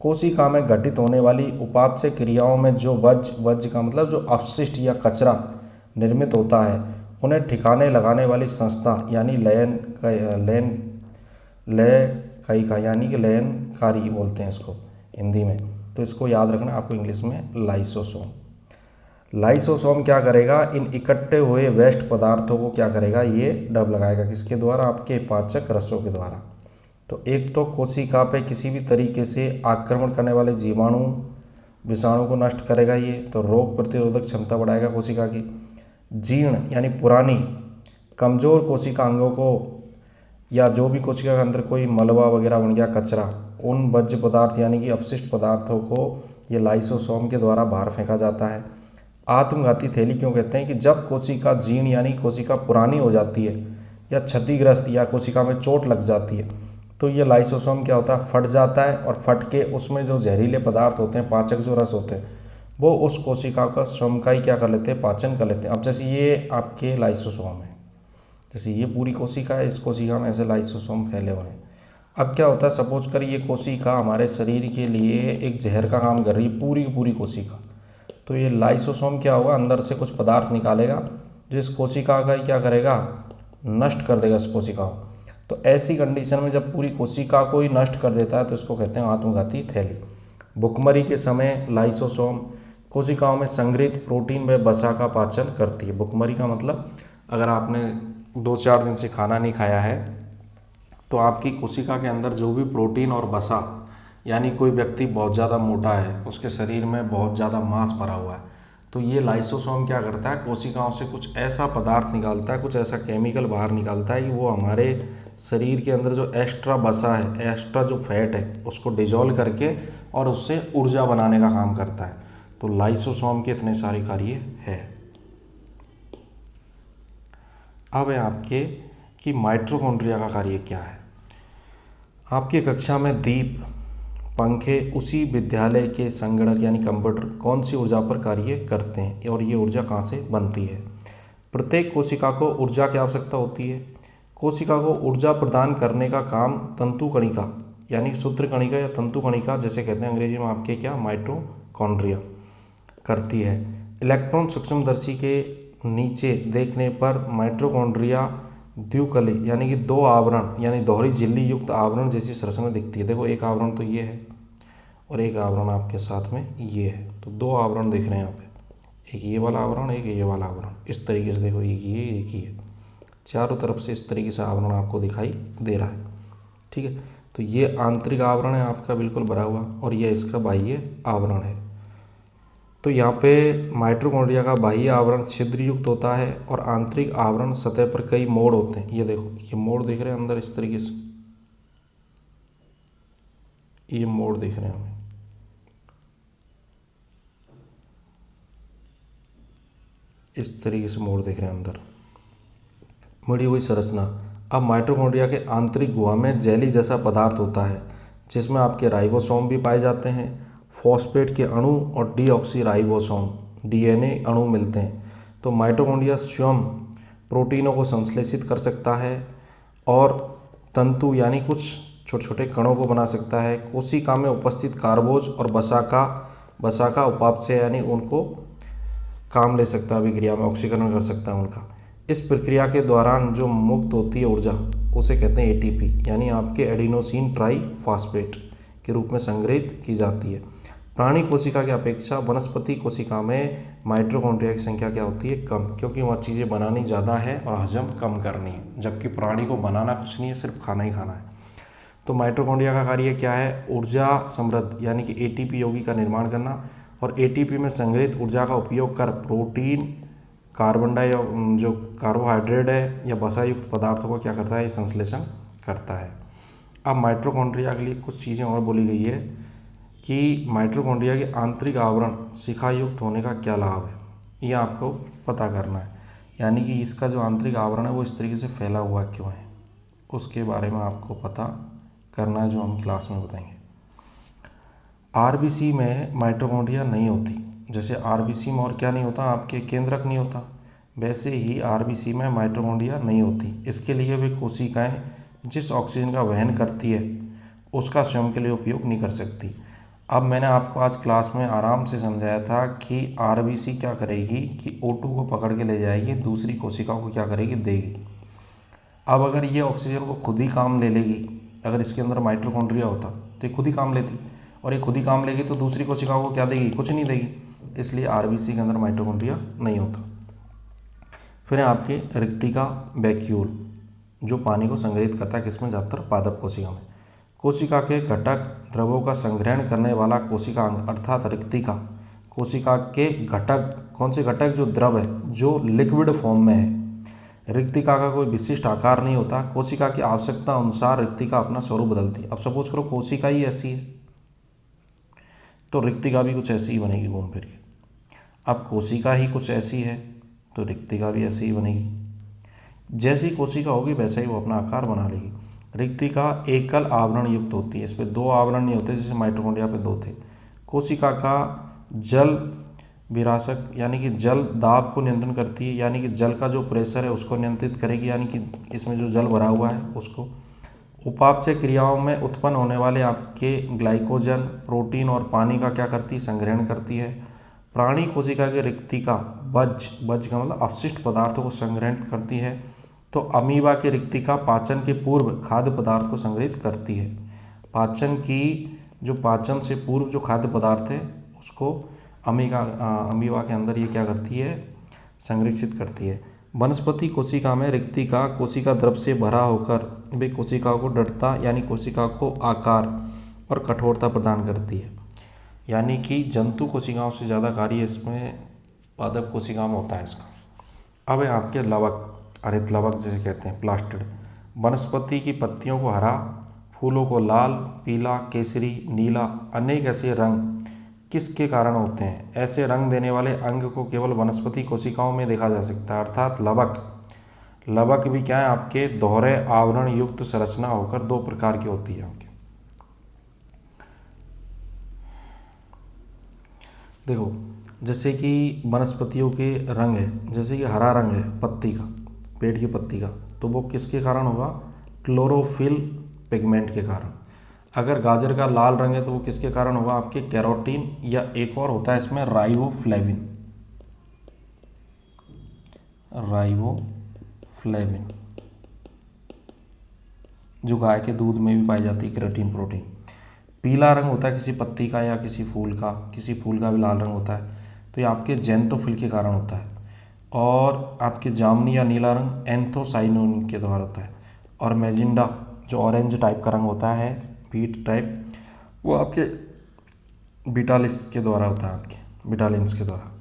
Speaker 1: कोशिका में घटित होने वाली उपापचय क्रियाओं में जो वज्र का मतलब जो अपशिष्ट या कचरा निर्मित होता है उन्हें ठिकाने लगाने वाली संस्था यानी लयकारिका यानी कि लयनकारी बोलते हैं इसको हिंदी में, तो इसको याद रखना आपको इंग्लिश में लाइसोसोम। लाइसोसोम क्या करेगा? इन इकट्ठे हुए वेस्ट पदार्थों को क्या करेगा? ये डब लगाएगा किसके द्वारा? आपके पाचक रसों के द्वारा। तो एक तो कोशिका पे किसी भी तरीके से आक्रमण करने वाले जीवाणु विषाणु को नष्ट करेगा ये, तो रोग प्रतिरोधक क्षमता बढ़ाएगा कोशिका की। जीर्ण यानी पुरानी कमज़ोर कोशिका अंगों को या जो भी कोशिका के अंदर कोई मलबा वगैरह बन गया कचरा, उन वर्ज्य पदार्थ यानी कि अपशिष्ट पदार्थों को ये लाइसोसोम के द्वारा बाहर फेंका जाता है। आत्मघाती थैली क्यों कहते हैं? कि जब कोशिका जीर्ण यानी कोशिका पुरानी हो जाती है या क्षतिग्रस्त या कोशिका में चोट लग जाती है तो ये लाइसोसोम क्या होता है? फट जाता है और फट के उसमें जो जहरीले पदार्थ होते हैं, पाचक जो रस होते हैं, वो उस कोशिका का स्वयं का ही क्या कर लेते हैं? पाचन कर लेते हैं। अब जैसे ये आपके लाइसोसोम है, जैसे ये पूरी कोशिका है, इस कोशिका में ऐसे लाइसोसोम फैले हुए हैं। अब क्या होता है? सपोज कर ये कोशिका हमारे शरीर के लिए एक जहर का काम कर रही है, पूरी की पूरी कोशिका, तो ये लाइसोसोम क्या होगा? अंदर से कुछ पदार्थ निकालेगा जो इस कोशिका का ही क्या करेगा? नष्ट कर देगा इस कोशिका को। तो ऐसी कंडीशन में जब पूरी कोशिका को ही नष्ट कर देता है तो इसको कहते हैं आत्मघाती थैली। भुखमरी के समय लाइसोसोम कोशिकाओं में संग्रहित प्रोटीन व वसा का पाचन करती है। भुखमरी का मतलब अगर आपने 2-4 दिन से खाना नहीं खाया है तो आपकी कोशिका के अंदर जो भी प्रोटीन और वसा यानी कोई व्यक्ति बहुत ज़्यादा मोटा है, उसके शरीर में बहुत ज़्यादा मांस भरा हुआ है, तो ये लाइसोसोम क्या करता है, कोशिकाओं से कुछ ऐसा पदार्थ निकालता है, कुछ ऐसा केमिकल बाहर निकालता है कि वो हमारे शरीर के अंदर जो एक्स्ट्रा बसा है, एक्स्ट्रा जो फैट है, उसको डिजोल्व करके और उससे ऊर्जा बनाने का काम करता है। तो लाइसोसोम के इतने सारे कार्य है। अब है आपके कि माइटोकॉन्ड्रिया का कार्य क्या है। आपकी कक्षा में दीप, पंखे उसी विद्यालय के संगणक यानी कंप्यूटर कौन सी ऊर्जा पर कार्य करते हैं और ये ऊर्जा कहाँ से बनती है। प्रत्येक कोशिका को ऊर्जा की आवश्यकता होती है। कोशिका को ऊर्जा प्रदान करने का काम तंतु कणिका यानी सूत्र कणिका या तंतु कणिका जैसे कहते हैं अंग्रेजी में आपके क्या, माइटोकॉन्ड्रिया करती है। इलेक्ट्रॉन सूक्ष्मदर्शी के नीचे देखने पर माइटोकॉन्ड्रिया द्विकली यानी कि दो आवरण यानी दोहरी झिल्ली युक्त आवरण जैसी संरचना दिखती है। देखो एक आवरण तो ये है और एक आवरण आपके साथ में ये है, तो दो आवरण दिख रहे हैं यहाँ पे, एक ये वाला आवरण, एक ये वाला आवरण। इस तरीके से देखो, एक ये एक ये, चारों तरफ से इस तरीके से आवरण आपको दिखाई दे रहा है। ठीक है, तो ये आंतरिक आवरण है आपका बिल्कुल भरा हुआ और ये इसका बाह्य आवरण है। तो यहाँ पे माइटोकॉन्ड्रिया का बाह्य आवरण छिद्र युक्त होता है और आंतरिक आवरण सतह पर कई मोड़ होते हैं। ये देखो, ये मोड़ दिख रहे हैं अंदर इस तरीके से, ये मोड़ दिख रहे हैं हमें। इस तरीके से मोड़ दिख रहे हैं अंदर मुड़ी हुई संरचना। अब माइटोकॉन्ड्रिया के आंतरिक गुहा में जेली जैसा पदार्थ होता है जिसमें आपके राइबोसोम भी पाए जाते हैं। फॉस्फेट के अणु और डीऑक्सीराइबोसोम डीएनए अणु मिलते हैं। तो माइटोकॉन्ड्रिया स्वयं प्रोटीनों को संश्लेषित कर सकता है और तंतु यानी कुछ छोटे छोटे कणों को बना सकता है। कोशिका में उपस्थित कार्बोज और बसाका उपापचय यानी उनको काम ले सकता है, अभिक्रिया में ऑक्सीकरण कर सकता है उनका। इस प्रक्रिया के दौरान जो मुक्त होती है ऊर्जा उसे कहते हैं एटीपी यानी आपके एडिनोसिन ट्राइफॉस्फेट के रूप में संग्रहित की जाती है। प्राणी कोशिका की अपेक्षा वनस्पति कोशिका में माइटोकॉन्ड्रिया की संख्या क्या होती है, कम, क्योंकि वहाँ चीज़ें बनानी ज़्यादा है और हजम कम करनी है, जबकि प्राणी को बनाना कुछ नहीं है, सिर्फ खाना ही खाना है। तो माइटोकॉन्ड्रिया का कार्य क्या है, ऊर्जा समृद्ध यानी कि एटीपी यौगिक का निर्माण करना और एटीपी में संग्रहित ऊर्जा का उपयोग कर प्रोटीन, जो कार्बोहाइड्रेट है या वसा युक्त पदार्थों को क्या करता है, ये संश्लेषण करता है। अब माइटोकॉन्ड्रिया के लिए कुछ चीज़ें और बोली गई है कि माइटोकॉन्ड्रिया के आंतरिक आवरण शिखा युक्त होने का क्या लाभ है, ये आपको पता करना है। यानी कि इसका जो आंतरिक आवरण है वो इस तरीके से फैला हुआ क्यों है, उसके बारे में आपको पता करना है, जो हम क्लास में बताएंगे। आरबीसी में माइटोकॉन्ड्रिया नहीं होती। जैसे आरबीसी में और क्या नहीं होता, आपके केंद्रक नहीं होता, वैसे ही आरबीसी में माइटोकॉन्ड्रिया नहीं होती। इसके लिए वे कोशिकाएं जिस ऑक्सीजन का वहन करती है उसका स्वयं के लिए उपयोग नहीं कर सकती। अब मैंने आपको आज क्लास में आराम से समझाया था कि आरबीसी क्या करेगी कि O2 को पकड़ के ले जाएगी, दूसरी कोशिकाओं को क्या करेगी, देगी। अब अगर ये ऑक्सीजन को खुद ही काम ले लेगी, अगर इसके अंदर माइटोकॉन्ड्रिया होता तो ये खुद ही काम लेती, और ये खुद ही काम लेगी तो दूसरी कोशिकाओं को क्या देगी, कुछ नहीं देगी। इसलिए आरबीसी के अंदर माइटोकॉन्ड्रिया नहीं होता। फिर है आपके रिक्तिका वैक्यूल, जो पानी को संग्रहित करता है, किसमें, ज़्यादातर पादप कोशिका में। कोशिका के घटक द्रवों का संग्रहण करने वाला कोशिका अंग अर्थात रिक्तिका कोशिका के घटक, कौन से घटक, जो द्रव है, जो लिक्विड फॉर्म में है। रिक्तिका का कोई विशिष्ट आकार नहीं होता, कोशिका की आवश्यकता अनुसार रिक्तिका अपना स्वरूप बदलती है। अब सपोज करो कोशिका ही ऐसी है तो रिक्तिका भी कुछ ऐसी ही बनेगी घूम फिर के। अब कोशिका ही कुछ ऐसी है तो रिक्तिका भी ऐसी ही बनेगी। जैसी कोशिका होगी वैसा ही वो अपना आकार बना लेगी। रिक्तिका एकल आवरण युक्त होती है, इस पर दो आवरण नहीं होते जैसे माइटोकॉन्ड्रिया पे दो थे। कोशिका का जल विरासक यानी कि जल दाब को नियंत्रण करती है, यानी कि जल का जो प्रेशर है उसको नियंत्रित करेगी, यानी कि इसमें जो जल भरा हुआ है उसको। उपापचय क्रियाओं में उत्पन्न होने वाले आपके ग्लाइकोजन, प्रोटीन और पानी का क्या करती है, संग्रहण करती है। प्राणी कोशिका की रिक्तिका बज का मतलब अपशिष्ट पदार्थों को संग्रहण करती है। तो अमीबा की रिक्तिका पाचन के पूर्व खाद्य पदार्थ को संग्रहित करती है। पाचन से पूर्व जो खाद्य पदार्थ है उसको अमीबा के अंदर ये क्या करती है, संरक्षित करती है। वनस्पति कोशिका में रिक्तिका कोशिका द्रव से भरा होकर वे कोशिका को दृढ़ता यानी कोशिका को आकार और कठोरता प्रदान करती है। यानी कि जंतु कोशिकाओं से ज़्यादा कार्य इसमें पादप कोशिकाओं में होता है इसका। अब है आपके लवक, हरित लवक जिसे कहते हैं, प्लास्टिड। वनस्पति की पत्तियों को हरा, फूलों को लाल, पीला, केसरी, नीला, अनेक ऐसे रंग किसके कारण होते हैं? ऐसे रंग देने वाले अंग को केवल वनस्पति कोशिकाओं में देखा जा सकता है। अर्थात लवक भी क्या है? आपके दोहरे आवरण युक्त संरचना होकर दो प्रकार की होती है आपके। देखो, जैसे कि वनस्पतियों के रंग है, जैसे कि हरा रंग है पत्ती का, पेड़ की पत्ती का, तो वो किसके कारण होगा? क्लोरोफिल पिगमेंट के कारण। अगर गाजर का लाल रंग है तो वो किसके कारण होगा? आपके कैरोटीन, या एक और होता है इसमें राइबोफ्लेविन, जो गाय के दूध में भी पाई जाती है, केराटिन प्रोटीन। पीला रंग होता है किसी पत्ती का या किसी फूल का भी लाल रंग होता है, तो ये आपके जेंथोफिल के कारण होता है। और आपके जामुनी या नीला रंग एंथोसाइनिन के द्वारा होता है। और मैजेंडा जो ऑरेंज टाइप का रंग होता है, बीट टाइप, वो आपके बीटालिस के द्वारा होता है, आपके बीटालिन्स के द्वारा।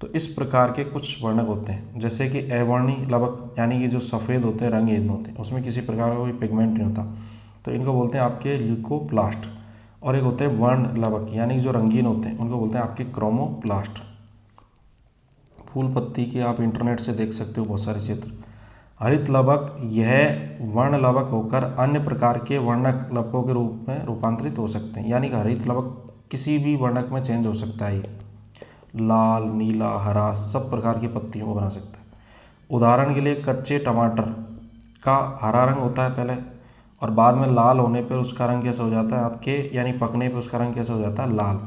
Speaker 1: तो इस प्रकार के कुछ वर्णक होते हैं। जैसे कि अवर्णी लवक, यानी कि जो सफ़ेद होते हैं, रंगहीन होते हैं, उसमें किसी प्रकार का कोई पिगमेंट नहीं होता, तो इनको बोलते हैं आपके ल्यूकोप्लास्ट। और एक होते हैं वर्ण लवक, यानी कि जो रंगीन होते हैं, उनको बोलते हैं आपके क्रोमोप्लास्ट। फूल पत्ती के आप इंटरनेट से देख सकते हो बहुत सारे चित्र। हरित लवक, यह वर्ण लवक होकर अन्य प्रकार के वर्णक लवकों के रूप में रूपांतरित हो सकते हैं। यानी कि हरित लवक किसी भी वर्णक में चेंज हो सकता है, लाल, नीला, हरा, सब प्रकार की पत्तियों को बना सकता है। उदाहरण के लिए कच्चे टमाटर का हरा रंग होता है पहले, और बाद में लाल होने पर उसका रंग कैसा हो जाता है आपके, यानी पकने पर उसका रंग कैसा हो जाता है? लाल।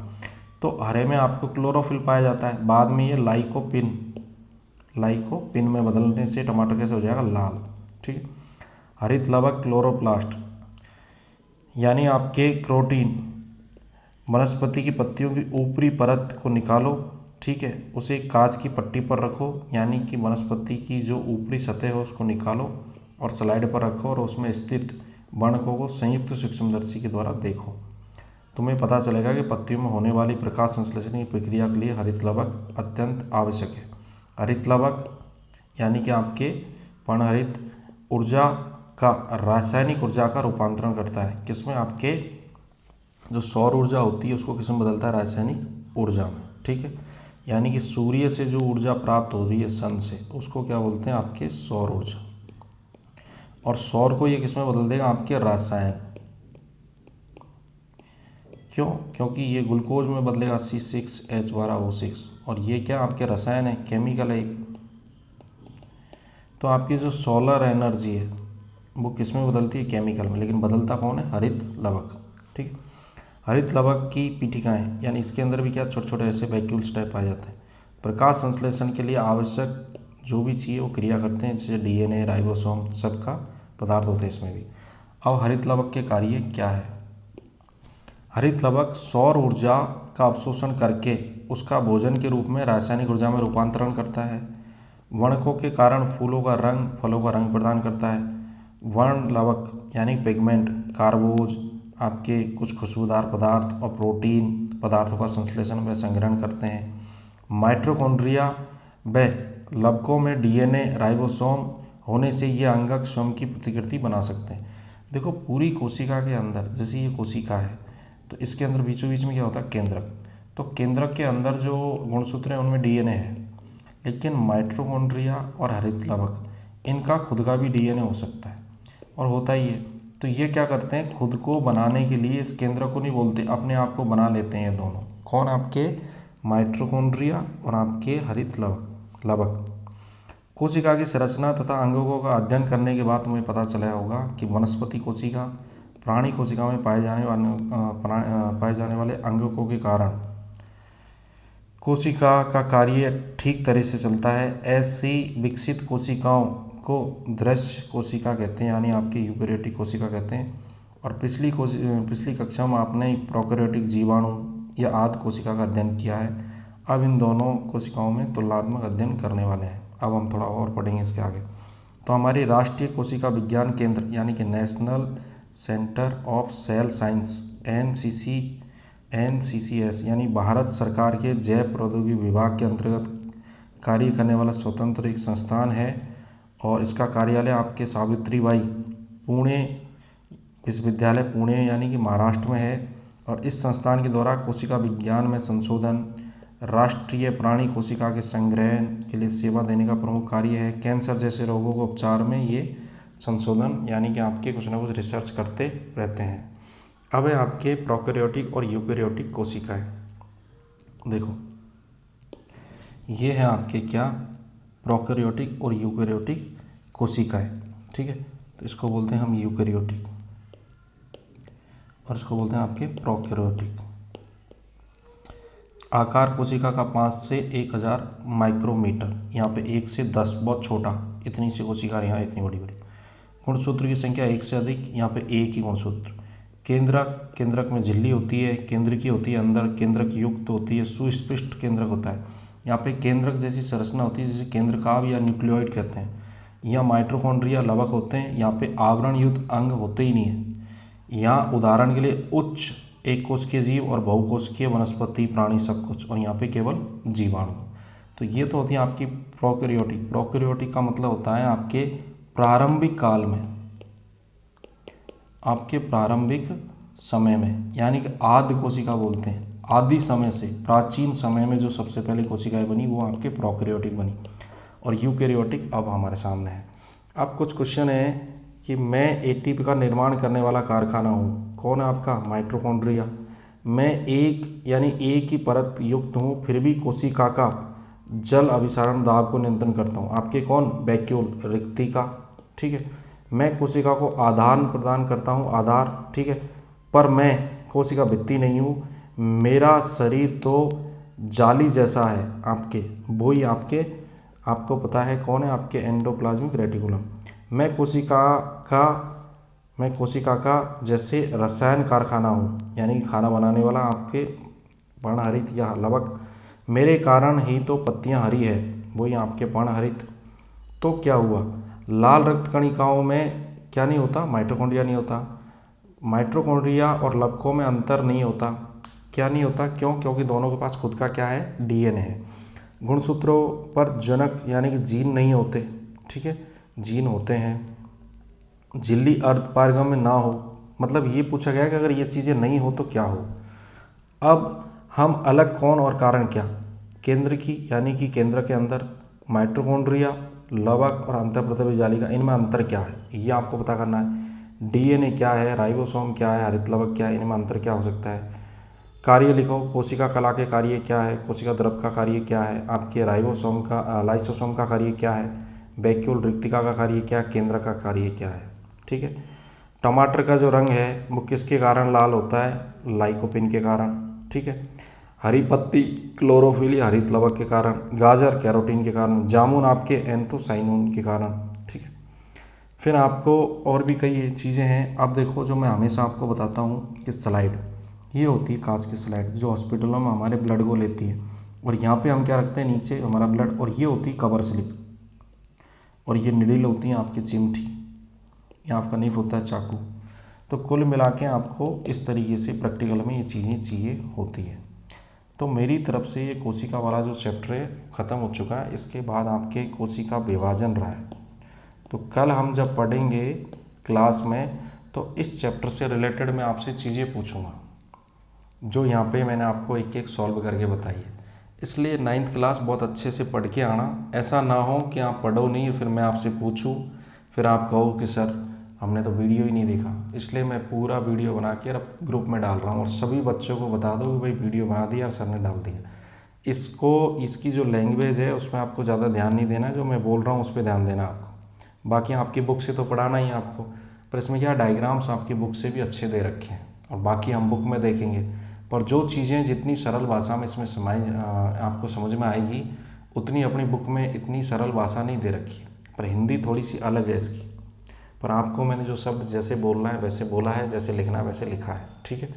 Speaker 1: तो हरे में आपको क्लोरोफिल पाया जाता है, बाद में ये लाइकोपिन में बदलने से टमाटर कैसे हो जाएगा? लाल। ठीक है। हरित लवक क्लोरोप्लास्ट, यानी आपके क्रोटीन, वनस्पति की पत्तियों की ऊपरी परत को निकालो, ठीक है, उसे कांच की पट्टी पर रखो, यानी कि वनस्पति की जो ऊपरी सतह है उसको निकालो और स्लाइड पर रखो और उसमें स्थित वर्णकों को संयुक्त सूक्ष्मदर्शी के द्वारा देखो। तुम्हें पता चलेगा कि पत्तियों में होने वाली प्रकाश संश्लेषण की प्रक्रिया के लिए हरित लवक अत्यंत आवश्यक है। हरित लवक यानी कि आपके पर्णहरित ऊर्जा का रासायनिक ऊर्जा का रूपांतरण करता है। किसमें? आपके जो सौर ऊर्जा होती है उसको किसमें बदलता है? रासायनिक ऊर्जा में। ठीक है। यानी कि सूर्य से जो ऊर्जा प्राप्त हो रही है सन से, उसको क्या बोलते हैं? आपके सौर ऊर्जा। और सौर को ये किसमें बदल देगा? आपके रसायन। क्यों? क्योंकि ये ग्लूकोज में बदलेगा C6H12O6, और ये क्या आपके रसायन है, केमिकल है एक। तो आपकी जो सोलर एनर्जी है वो किस में बदलती है? केमिकल में। लेकिन बदलता कौन है? हरित लवक। ठीक। हरित लवक की पीठिकाएँ, यानी इसके अंदर भी क्या छोटे छोटे ऐसे वैक्यूल्स टाइप पाए जाते हैं। प्रकाश संश्लेषण के लिए आवश्यक जो भी चाहिए वो क्रिया करते हैं, जैसे DNA, राइबोसोम, सबका पदार्थ होते हैं इसमें भी। अब हरित लवक के कार्य क्या है? हरित लवक सौर ऊर्जा का अवशोषण करके उसका भोजन के रूप में रासायनिक ऊर्जा में रूपांतरण करता है। वर्णकों के कारण फूलों का रंग, फलों का रंग प्रदान करता है। वर्ण लवक यानी पिगमेंट, कार्बोज, आपके कुछ खुशबूदार पदार्थ और प्रोटीन पदार्थों का संश्लेषण व संग्रहण करते हैं। माइटोकॉन्ड्रिया व लवकों में DNA, राइबोसोम होने से ये अंगक स्वयं की प्रतिकृति बना सकते हैं। देखो, पूरी कोशिका के अंदर, जैसे ये कोशिका है तो इसके अंदर बीचों बीच में क्या होता है? केंद्रक। तो केंद्रक के अंदर जो गुणसूत्र हैं उनमें DNA है, लेकिन माइटोकॉन्ड्रिया और हरित लवक इनका खुद का भी DNA हो सकता है, और होता ही है। तो ये क्या करते हैं? खुद को बनाने के लिए इस केंद्रक को नहीं बोलते, अपने आप को बना लेते हैं दोनों। कौन? आपके माइटोकॉन्ड्रिया और आपके हरित लवक। कोशिका की संरचना तथा अंगों का अध्ययन करने के बाद तुम्हें पता चला होगा कि वनस्पति कोशिका, प्राणी कोशिका में पाए जाने वाले अंगकों के कारण कोशिका का कार्य ठीक तरह से चलता है। ऐसी विकसित कोशिकाओं को दृश्य कोशिका कहते हैं, यानी आपकी यूकेरियोटिक कोशिका कहते हैं। और पिछली कक्षा में आपने प्रोकैरियोटिक जीवाणु या आदि कोशिका का अध्ययन किया है। अब इन दोनों कोशिकाओं में तुलनात्मक अध्ययन करने वाले हैं। अब हम थोड़ा और पढ़ेंगे इसके आगे। तो हमारी राष्ट्रीय कोशिका विज्ञान केंद्र यानी कि national centre of cell science NCCS यानी भारत सरकार के जैव प्रौद्योगिकी विभाग के अंतर्गत कार्य करने वाला स्वतंत्र एक संस्थान है और इसका कार्यालय आपके सावित्रीबाई पुणे विश्वविद्यालय पुणे यानी कि महाराष्ट्र में है। और इस संस्थान के द्वारा कोशिका विज्ञान में संशोधन, राष्ट्रीय प्राणी कोशिका के संग्रहण के लिए सेवा देने का प्रमुख कार्य है। कैंसर जैसे रोगों को उपचार में ये संशोधन यानी कि आपके कुछ ना कुछ रिसर्च करते रहते हैं। अब है आपके प्रोकैरियोटिक और यूकैरियोटिक कोशिकाएं। देखो ये है आपके क्या, प्रोकैरियोटिक और यूकैरियोटिक कोशिकाएं, ठीक है। तो इसको बोलते हैं हम यूकैरियोटिक और इसको बोलते हैं आपके प्रोकैरियोटिक। आकार कोशिका का 5 से 1000 माइक्रोमीटर, यहाँ पे 1 से 10 बहुत छोटा, इतनी सी कोशिका यहाँ इतनी बड़ी बड़ी। गुणसूत्र की संख्या 1 से अधिक, यहाँ पे एक ही गुणसूत्र। केंद्रक में झिल्ली होती है, केंद्रकी होती है अंदर, केंद्रक युक्त होती है, सुस्पष्ट केंद्रक होता है। यहाँ पे केंद्रक जैसी संरचना होती है जिसे केंद्रकाव या न्यूक्लियोइड कहते हैं। यहाँ माइटोकॉन्ड्रिया लवक होते हैं, यहाँ पे आवरण युक्त अंग होते ही नहीं है। यहाँ उदाहरण के लिए उच्च एक कोशिकीय जीव और बहुकोशिकीय वनस्पति प्राणी सब कुछ, और यहाँ पे केवल जीवाणु। तो ये तो होती है आपकी प्रोकैरियोटिक। प्रोकैरियोटिक का मतलब होता है आपके प्रारंभिक काल में, आपके प्रारंभिक समय में, यानी कि आदि कोशिका बोलते हैं। आदि समय से, प्राचीन समय में जो सबसे पहले कोशिकाएं बनी वो आपके प्रोकैरियोटिक बनी। और यूकैरियोटिक अब हमारे सामने है। अब कुछ क्वेश्चन है कि मैं एटीपी का निर्माण करने वाला कारखाना हूँ। कौन है आपका? माइटोकॉन्ड्रिया। मैं एक यानी एक ही परत युक्त हूँ, फिर भी कोशिका का जल अभिसरण दाब को नियंत्रण करता हूँ। आपके कौन? वैक्यूल, रिक्तिका, ठीक है। मैं कोशिका को आधार प्रदान करता हूँ, आधार, ठीक है, पर मैं कोशिका भित्ति नहीं हूँ। मेरा शरीर तो जाली जैसा है आपके, वही आपको पता है कौन है? आपके एंडोप्लाज्मिक रेटिकुलम। मैं कोशिका का जैसे रसायन कारखाना हूँ, यानी कि खाना बनाने वाला आपके पर्णहरित या लवक। मेरे कारण ही तो पत्तियाँ हरी है, वही आपके पर्णहरित। तो क्या हुआ? लाल रक्त कणिकाओं में क्या नहीं होता? माइटोकॉन्ड्रिया नहीं होता। माइटोकॉन्ड्रिया और लवकों में अंतर नहीं होता। क्या नहीं होता? क्यों? क्योंकि दोनों के पास खुद का क्या है? डीएनए है। गुणसूत्रों पर जनक यानी कि जीन नहीं होते, ठीक है, जीन होते हैं। झिल्ली अर्धपारगम्य ना हो, मतलब ये पूछा गया कि अगर ये चीज़ें नहीं हो तो क्या हो। अब हम अलग कौन और कारण क्या? केंद्र की यानी कि केंद्र के अंदर माइटोकॉन्ड्रिया, लवक और अंतःप्रतवी जालिका, इनमें अंतर क्या है ये आपको पता करना है। डीएनए क्या है, राइबोसोम क्या है, हरित लवक क्या है, इनमें अंतर क्या हो सकता है। कार्य लिखो। कोशिका कला के कार्य क्या है, कोशिका द्रव का कार्य क्या है, आपके लाइसोसोम का कार्य क्या है, वैक्यूल रिक्तिका का कार्य क्या, केंद्र का कार्य क्या है, ठीक है। टमाटर का जो रंग है वो किसके कारण लाल होता है? लाइकोपिन के कारण, ठीक है। हरी पत्ती क्लोरोफिल या हरित लवक के कारण, गाजर कैरोटीन के कारण, जामुन आपके एंथोसाइनिन के कारण, ठीक है। फिर आपको और भी कई चीज़ें हैं। अब देखो, जो मैं हमेशा आपको बताता हूँ कि स्लाइड ये होती है कांच की स्लाइड, जो हॉस्पिटलों में हमारे ब्लड को लेती है, और यहाँ पे हम क्या रखते हैं? नीचे हमारा ब्लड। और ये होती है कवर स्लिप, और ये निडिल होती है आपकी चिमटी, यहाँ आपका निफ होता है चाकू। तो कुल मिला के आपको इस तरीके से प्रैक्टिकल में ये चीज़ें चाहिए होती है। तो मेरी तरफ से ये कोशिका वाला जो चैप्टर है ख़त्म हो चुका है। इसके बाद आपके कोशिका विभाजन रहा है। तो कल हम जब पढ़ेंगे क्लास में तो इस चैप्टर से रिलेटेड मैं आपसे चीज़ें पूछूंगा, जो यहाँ पे मैंने आपको एक एक सॉल्व करके बताई है। इसलिए 9th क्लास बहुत अच्छे से पढ़ के आना। ऐसा ना हो कि आप पढ़ो नहीं, फिर मैं आपसे पूछूं, फिर आप कहो कि सर हमने तो वीडियो ही नहीं देखा। इसलिए मैं पूरा वीडियो बना के अब ग्रुप में डाल रहा हूँ, और सभी बच्चों को बता दो कि भाई वीडियो बना दिया और सर ने डाल दिया। इसकी जो लैंग्वेज है उसमें आपको ज़्यादा ध्यान नहीं देना, जो मैं बोल रहा हूँ उस पर ध्यान देना आपको। बाकी आपकी बुक से तो पढ़ाना ही है आपको, पर इसमें क्या डायग्राम्स आपकी बुक से भी अच्छे दे रखे हैं, और बाकी हम बुक में देखेंगे। पर जो चीज़ें जितनी सरल भाषा में इसमें आपको समझ में आएगी, उतनी अपनी बुक में इतनी सरल भाषा नहीं दे रखी है। पर हिंदी थोड़ी सी अलग है इसकी, पर आपको मैंने जो शब्द जैसे बोलना है वैसे बोला है, जैसे लिखना है वैसे लिखा है, ठीक है।